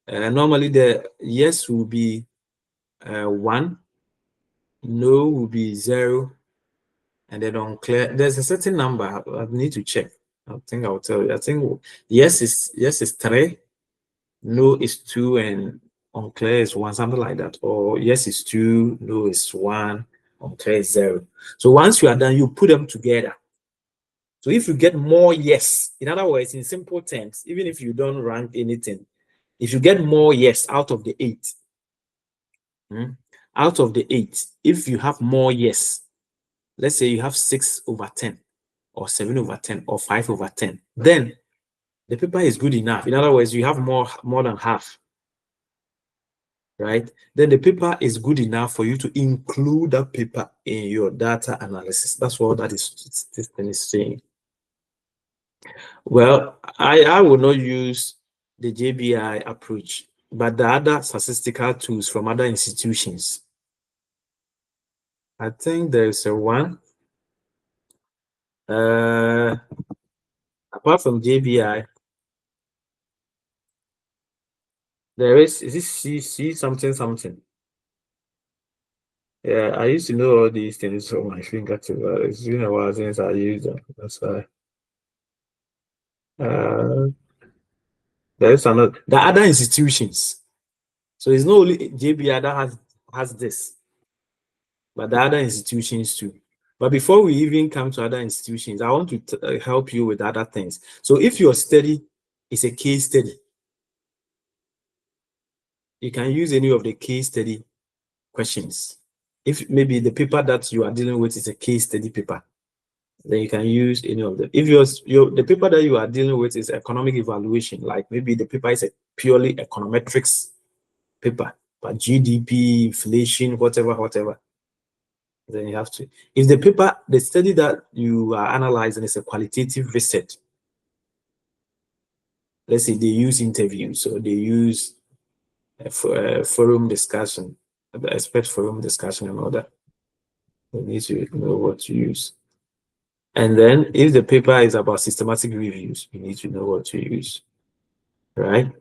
normally the yes will be 1, no will be 0, and then unclear. There's a certain number I need to check. I think I'll tell you. I think yes is 3, no is 2, and unclear is 1, something like that. Or yes is 2, no is 1, unclear is 0. So once you are done, you put them together. So if you get more yes, in other words, in simple terms, even if you don't rank anything, if you get more yes out of the 8, out of the 8, if you have more yes, let's say you have 6/10 or 7/10 or 5/10, then the paper is good enough. In other words, you have more than half, right? Then the paper is good enough for you to include that paper in your data analysis. That's what this thing is saying. Well, I will not use the JBI approach, but the other statistical tools from other institutions. I think there's a one. Apart from JBI, there is this C something. Yeah, I used to know all these things from my fingertips. It's been a while since I used them. That's why. There is another, the other institutions. So it's not only JBI that has this, but the other institutions too. But before we even come to other institutions, I want to help you with other things. So if your study is a case study, you can use any of the case study questions. If maybe the paper that you are dealing with is a case study paper, then you can use any of them. If the paper that you are dealing with is economic evaluation, like maybe the paper is a purely econometrics paper, but GDP, inflation, whatever, then you have to. If the study that you are analyzing is a qualitative research, let's say they use interviews or they use forum discussion, expert forum discussion and all that. You need to know what to use. And then if the paper is about systematic reviews, you need to know what to use, right?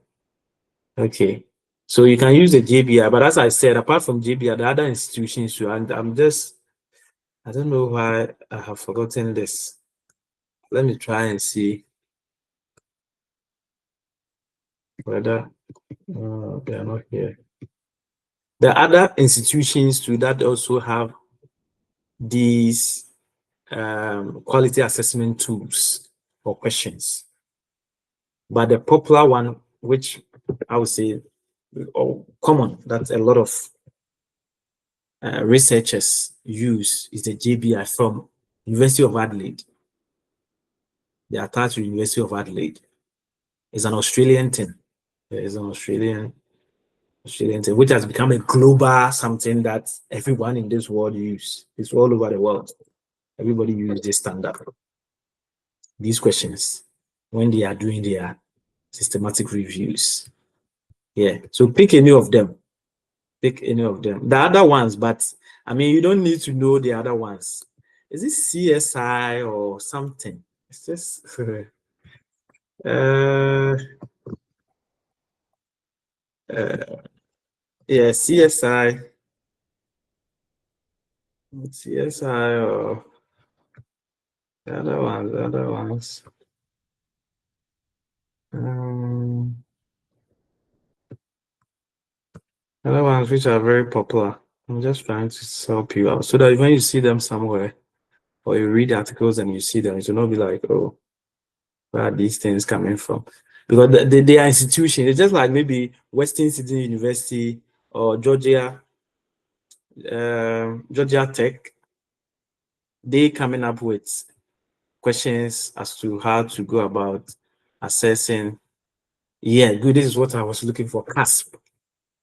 Okay. So you can use the JBI, but as I said, apart from JBI, the other institutions too, and I don't know why I have forgotten this. Let me try and see whether they are not here. The other institutions too that also have these quality assessment tools or questions. But the popular one, which I would say common, that a lot of researchers use, is the JBI from University of Adelaide. They are attached to University of Adelaide. It's an Australian thing. It's an Australian thing, which has become a global something that everyone in this world use. It's all over the world. Everybody uses this standard. These questions when they are doing their systematic reviews. Yeah. So pick any of them. Pick any of them. The other ones, but I mean, you don't need to know the other ones. Is it CSI or something? It's just yeah, CSI or the other ones. Other ones which are very popular. I'm just trying to help you out so that when you see them somewhere or you read articles and you see them, it will not be like, oh, where are these things coming from? Because they are institutions. It's just like maybe Western Sydney University or Georgia Tech. They coming up with questions as to how to go about assessing. Yeah, good. This is what I was looking for. CASP,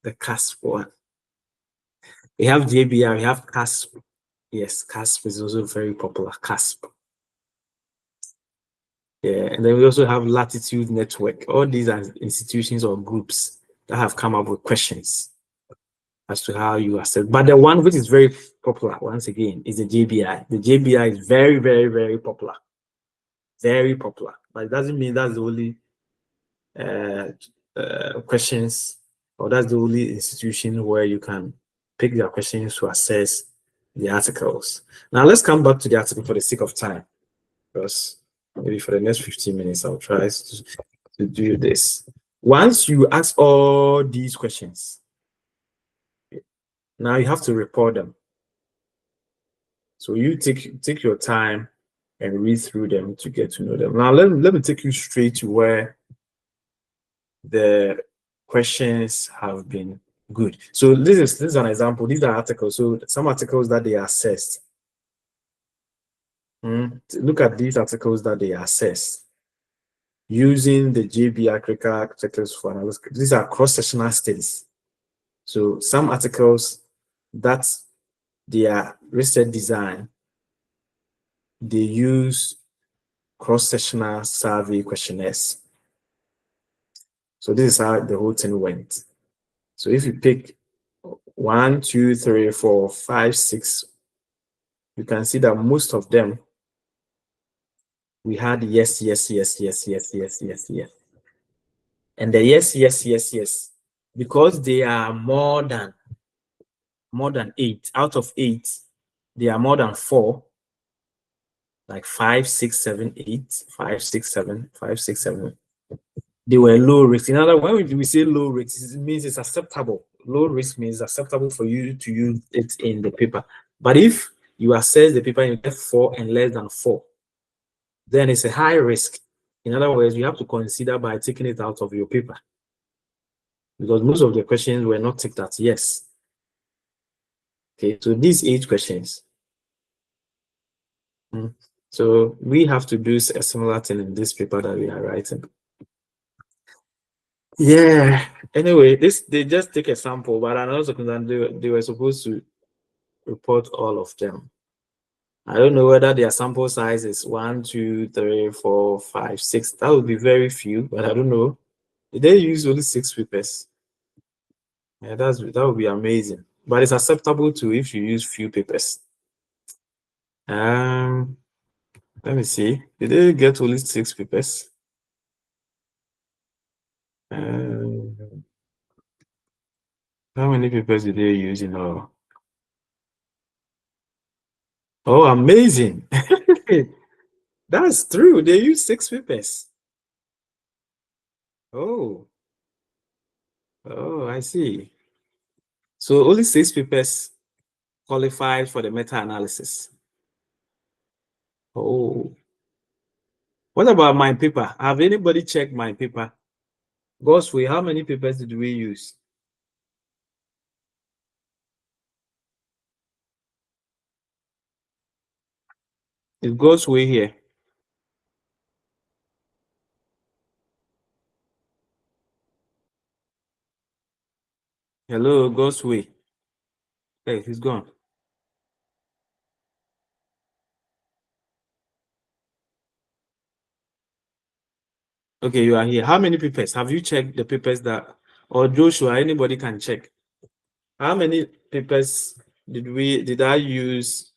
the CASP one. We have JBR, we have CASP. Yes, CASP is also very popular. CASP. Yeah, and then we also have Latitude Network. All these are institutions or groups that have come up with questions as to how you assess. But the one which is very popular, once again, is the JBI. The JBI is very, very, very popular. Very popular. But it doesn't mean that's the only questions, or that's the only institution where you can pick their questions to assess the articles. Now let's come back to the article for the sake of time, because maybe for the next 15 minutes I'll try to do this. Once you ask all these questions, now you have to report them. So you take your time and read through them to get to know them. Now let me take you straight to where the questions have been good. So this is an example. These are articles. So some articles that they assessed. Look at these articles that they assessed using the JBI critical architectures for analysis. These are cross-sectional studies. So some articles that they are research design, they use cross-sectional survey questionnaires. So this is how the whole thing went. So if you pick 1, 2, 3, 4, 5, 6, you can see that most of them we had yes, yes, yes, yes, yes, yes, yes, yes. And the yes, yes, yes, yes, because they are more than 8 out of 8, they are more than 4, like 5, 6, 7, 8, 5, 6, 7, 5, 6, 7. They were low risk. In other words, when we say low risk, it means it's acceptable. Low risk means acceptable for you to use it in the paper. But if you assess the paper and you get 4 and less than 4, then it's a high risk. In other words, you have to consider by taking it out of your paper, because most of the questions were not ticked as yes. Okay, so these 8 questions. So we have to do a similar thing in this paper that we are writing. Yeah. Anyway, they just take a sample, but I also they were supposed to report all of them. I don't know whether their sample size is 1, 2, 3, 4, 5, 6. That would be very few, but I don't know. Did they use only 6 papers? Yeah, that would be amazing. But it's acceptable too if you use few papers. Let me see. Did they get only 6 papers? How many papers did they use in all? Oh, amazing. That's true. They use 6 papers. Oh, I see. So only 6 papers qualified for the meta-analysis. Oh, what about my paper? Have anybody checked my paper? Gosway, how many papers did we use? Is Gosway here? Hello, Gosway. Hey, he's gone. Okay, you are here. How many papers? Have you checked the papers that, or Joshua, anybody can check? How many papers did I use?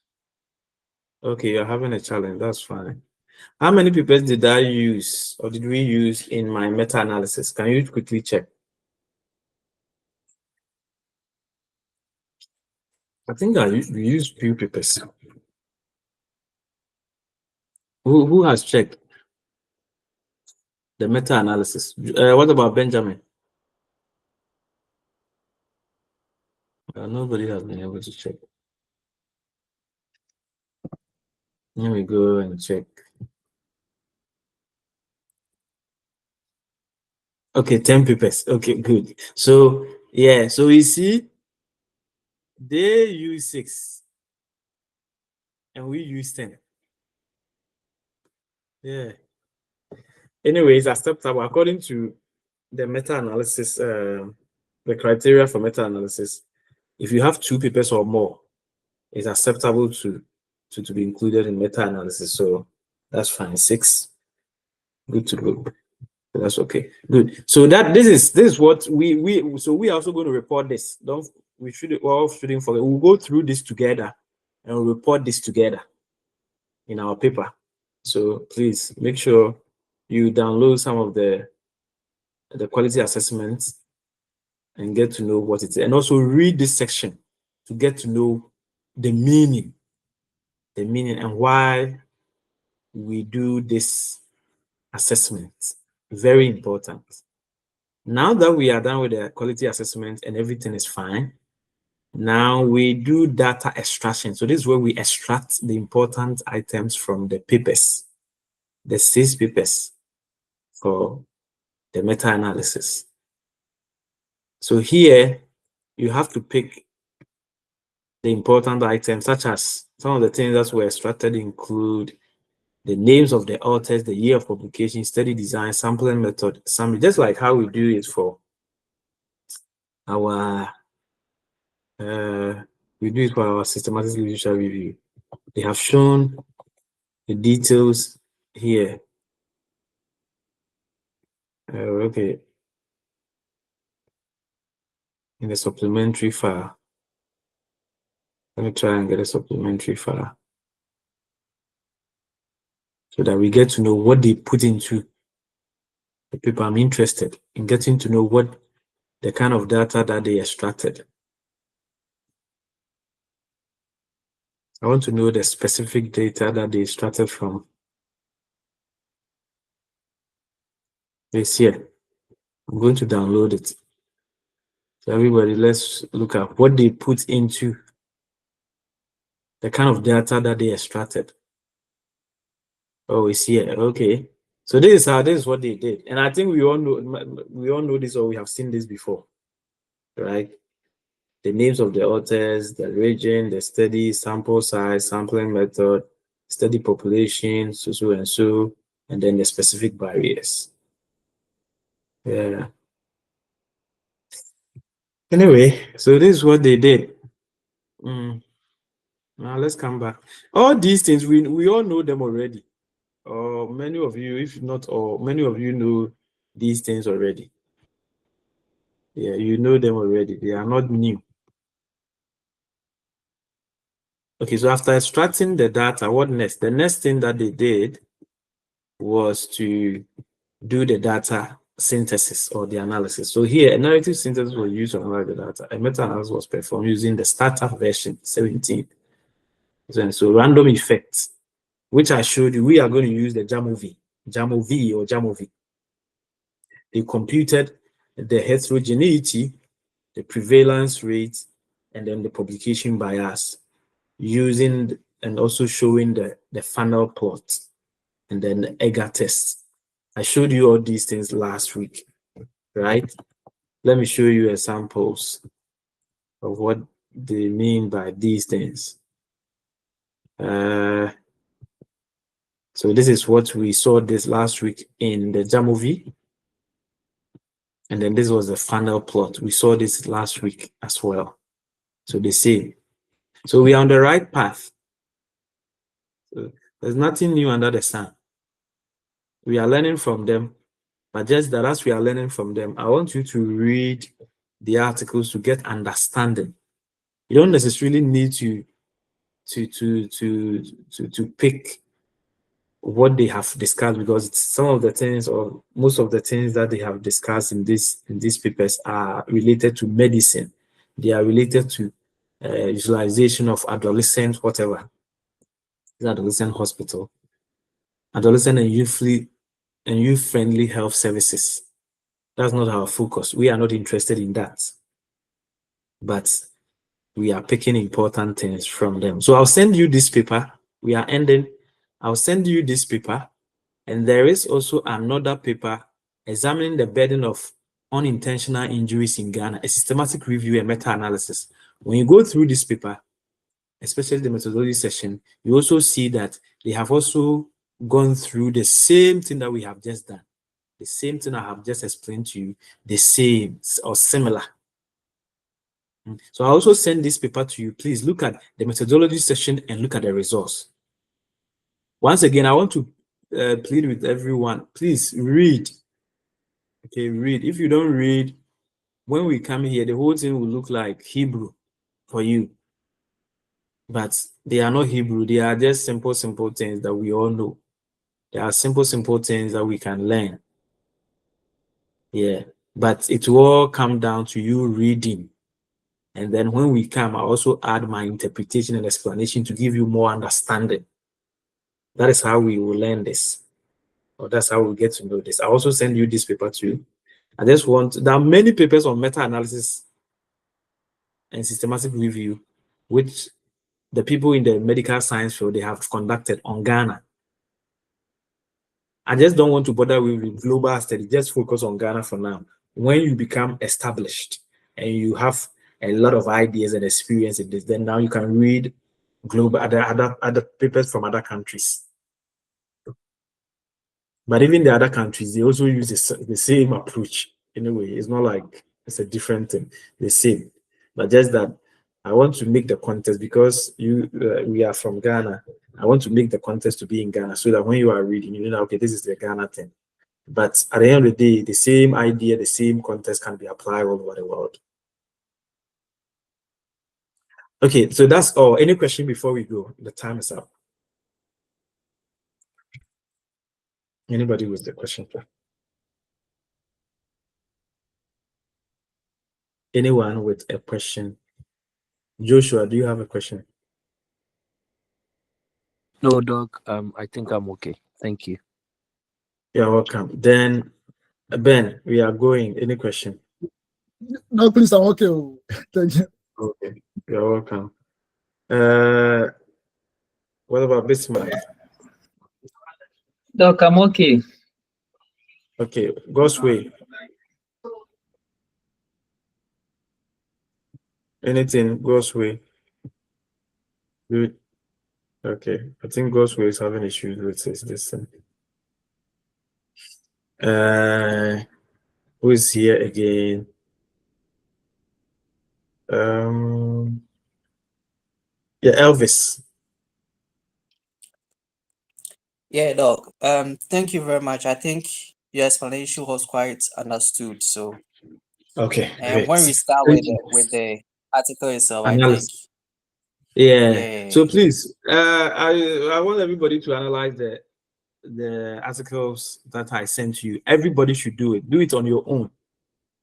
Okay, you're having a challenge. That's fine. How many papers did I use or did we use in my meta-analysis? Can you quickly check? I think we used few papers. Who has checked the meta-analysis? What about Benjamin? Nobody has been able to check. Let me go and check. Okay, 10 papers. Okay, good. So yeah, so we see they use 6 and we use 10. Yeah. Anyways, acceptable according to the meta-analysis, the criteria for meta-analysis. If you have 2 papers or more, it's acceptable to be included in meta-analysis. So that's fine. 6, good to go. That's okay. Good. So this is what we are also going to report this. We shouldn't forget. We'll go through this together and we'll report this together in our paper. So please make sure you download some of the quality assessments and get to know what it is, and also read this section to get to know the meaning and why we do this assessment. Very important. Now that we are done with the quality assessment and everything is fine, now we do data extraction. So this is where we extract the important items from the papers, the 6 papers for the meta-analysis. So here you have to pick the important items, such as some of the things that were extracted include the names of the authors, the year of publication, study design, sampling method, summary, just like how we do it for our systematic literature review. They have shown the details here. Okay, in the supplementary file. Let me try and get a supplementary file so that we get to know what they put into the paper. I'm interested in getting to know what the kind of data that they extracted. I want to know the specific data that they extracted from this here. I'm going to download it. So everybody, let's look at what they put into the kind of data that they extracted. Oh, it's here. Okay. So this is what they did. And I think we all know this, or we have seen this before, right? The names of the authors, the region, the study, sample size, sampling method, study population, so and so, and then the specific barriers. Yeah. Anyway, so this is what they did. Now let's come back. All these things we all know them already. Or many of you, if not all, many of you know these things already. Yeah, you know them already. They are not new. Okay, so after extracting the data, what next? The next thing that they did was to do the data synthesis or the analysis. So here, a narrative synthesis was used to analyze the data. A meta-analysis was performed using the startup version 17. So random effects, which I showed you, we are going to use the JAMOV. They computed the heterogeneity, the prevalence rate, and then the publication bias using and also showing the funnel plot and then the EGA test. I showed you all these things last week, right? Let me show you examples of what they mean by these things. So this is what we saw this last week in the JAMOV. And then this was the funnel plot. We saw this last week as well. So the same. So we are on the right path. So there's nothing new under the sun. We are learning from them, but just that as we are learning from them, I want you to read the articles to get understanding. You don't necessarily need to pick what they have discussed, because some of the things or most of the things that they have discussed in these papers are related to medicine. They are related to utilization of adolescent whatever, adolescent hospital, adolescent and youth-friendly health services. That's not our focus. We are not interested in that. But we are picking important things from them. So I'll send you this paper. We are ending. I'll send you this paper. And there is also another paper examining the burden of unintentional injuries in Ghana, a systematic review and meta-analysis. When you go through this paper, especially the methodology section, you also see that they have also gone through the same thing that we have just done. The same thing I have just explained to you, the same or similar. So I also send this paper to you. Please look at the methodology section and look at the results. Once again, I want to plead with everyone, please read. Okay, read. If you don't read, when we come here, the whole thing will look like Hebrew for you. But they are not Hebrew. They are just simple things that we all know. They are simple things that we can learn. Yeah, but it will all come down to you reading. And then when we come, I also add my interpretation and explanation to give you more understanding. That is how we will learn this. Or that's how we get to know this. I also send you this paper too. I just want, there are many papers on meta-analysis and systematic review, which the people in the medical science field, they have conducted on Ghana. I just don't want to bother with global study, just focus on Ghana for now. When you become established and you have a lot of ideas and experience in this, then now you can read global other papers from other countries. But even the other countries, they also use the same approach. In a way, it's not like it's a different thing, the same. But just that I want to make the context, because we are from Ghana. I want to make the context to be in Ghana, so that when you are reading, you know, okay, this is the Ghana thing. But at the end of the day, the same idea, the same context can be applied all over the world. Okay, so that's all. Any question before we go? The time is up. Anybody with the question? Anyone with a question? Joshua, do you have a question? No, Doc. I think I'm okay. Thank you. You're welcome. Then, Ben, we are going. Any question? No, please, I'm okay. Thank you. Okay, you're welcome. What about Bismarck? Doc, I'm okay. Okay, God's way. Anything, God's way. Good. Okay, I think God's way is having issues with this thing. Who is here again? Yeah, Elvis. Yeah, Doc. Thank you very much. I think your explanation was quite understood. So, Okay, and great. when we start Thank with you. the article itself, I think, Analysis. Yeah. yeah, So please, I want everybody to analyze the articles that I sent you. Everybody should do it. Do it on your own.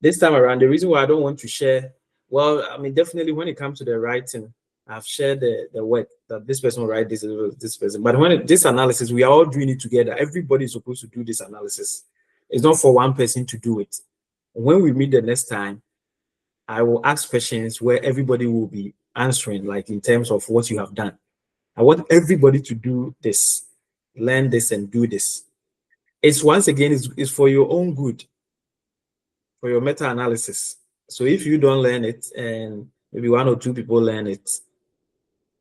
This time around, the reason why I don't want to share, well, I mean, definitely when it comes to the writing, I've shared the work that this person will write this person. But when this analysis, we are all doing it together. Everybody is supposed to do this analysis. It's not for one person to do it. When we meet the next time, I will ask questions where everybody will be answering, like in terms of what you have done. I want everybody to do this, learn this, and do this. It's once again, it's for your own good, for your meta analysis. So if you don't learn it and maybe one or two people learn it,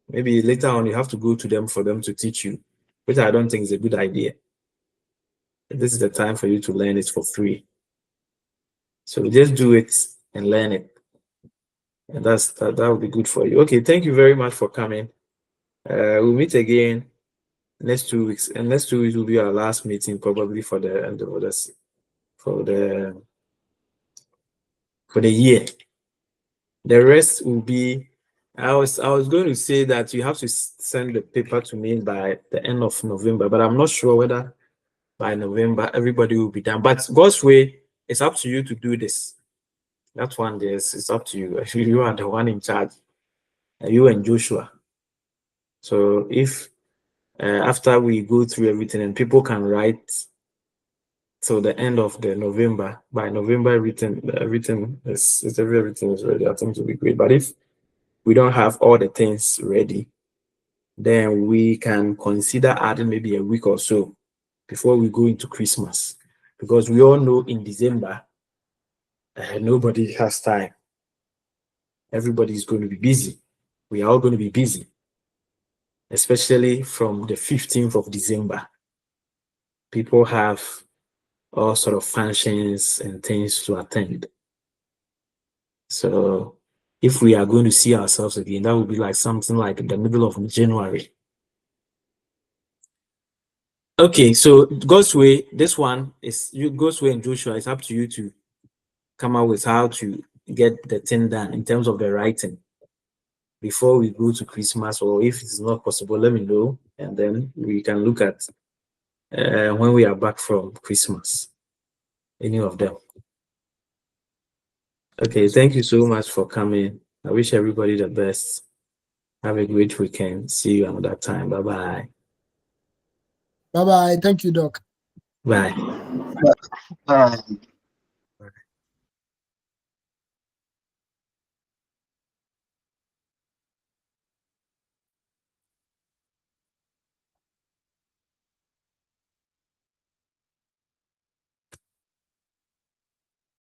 maybe later on you have to go to them for them to teach you, which I don't think is a good idea. This is the time for you to learn it for free. So just do it and learn it. And that will be good for you. Okay, thank you very much for coming. We'll meet again next 2 weeks, and next 2 weeks will be our last meeting probably for the end of this for the year. The rest will be. I was going to say that you have to send the paper to me by the end of November, but I'm not sure whether by November everybody will be done. But God's way, it's up to you to do this. That one, it's up to you. You are the one in charge. You and Joshua. So if after we go through everything and people can write till the end of the November, by November everything is ready, I think it will be great. But if we don't have all the things ready, then we can consider adding maybe a week or so before we go into Christmas, because we all know in December nobody has time. Everybody is going to be busy. We are all going to be busy, especially from the 15th of December. People have all sort of functions and things to attend. So if we are going to see ourselves again, that would be like something like the middle of January. Okay, so God's way, this one is God's way and Joshua. It's up to you to come up with how to get the thing done in terms of the writing before we go to Christmas, or if it's not possible, let me know, and then we can look at when we are back from Christmas, any of them. Okay, thank you so much for coming. I wish everybody the best. Have a great weekend. See you another time. Bye-bye. Bye bye. Thank you, Doc. Bye. Bye.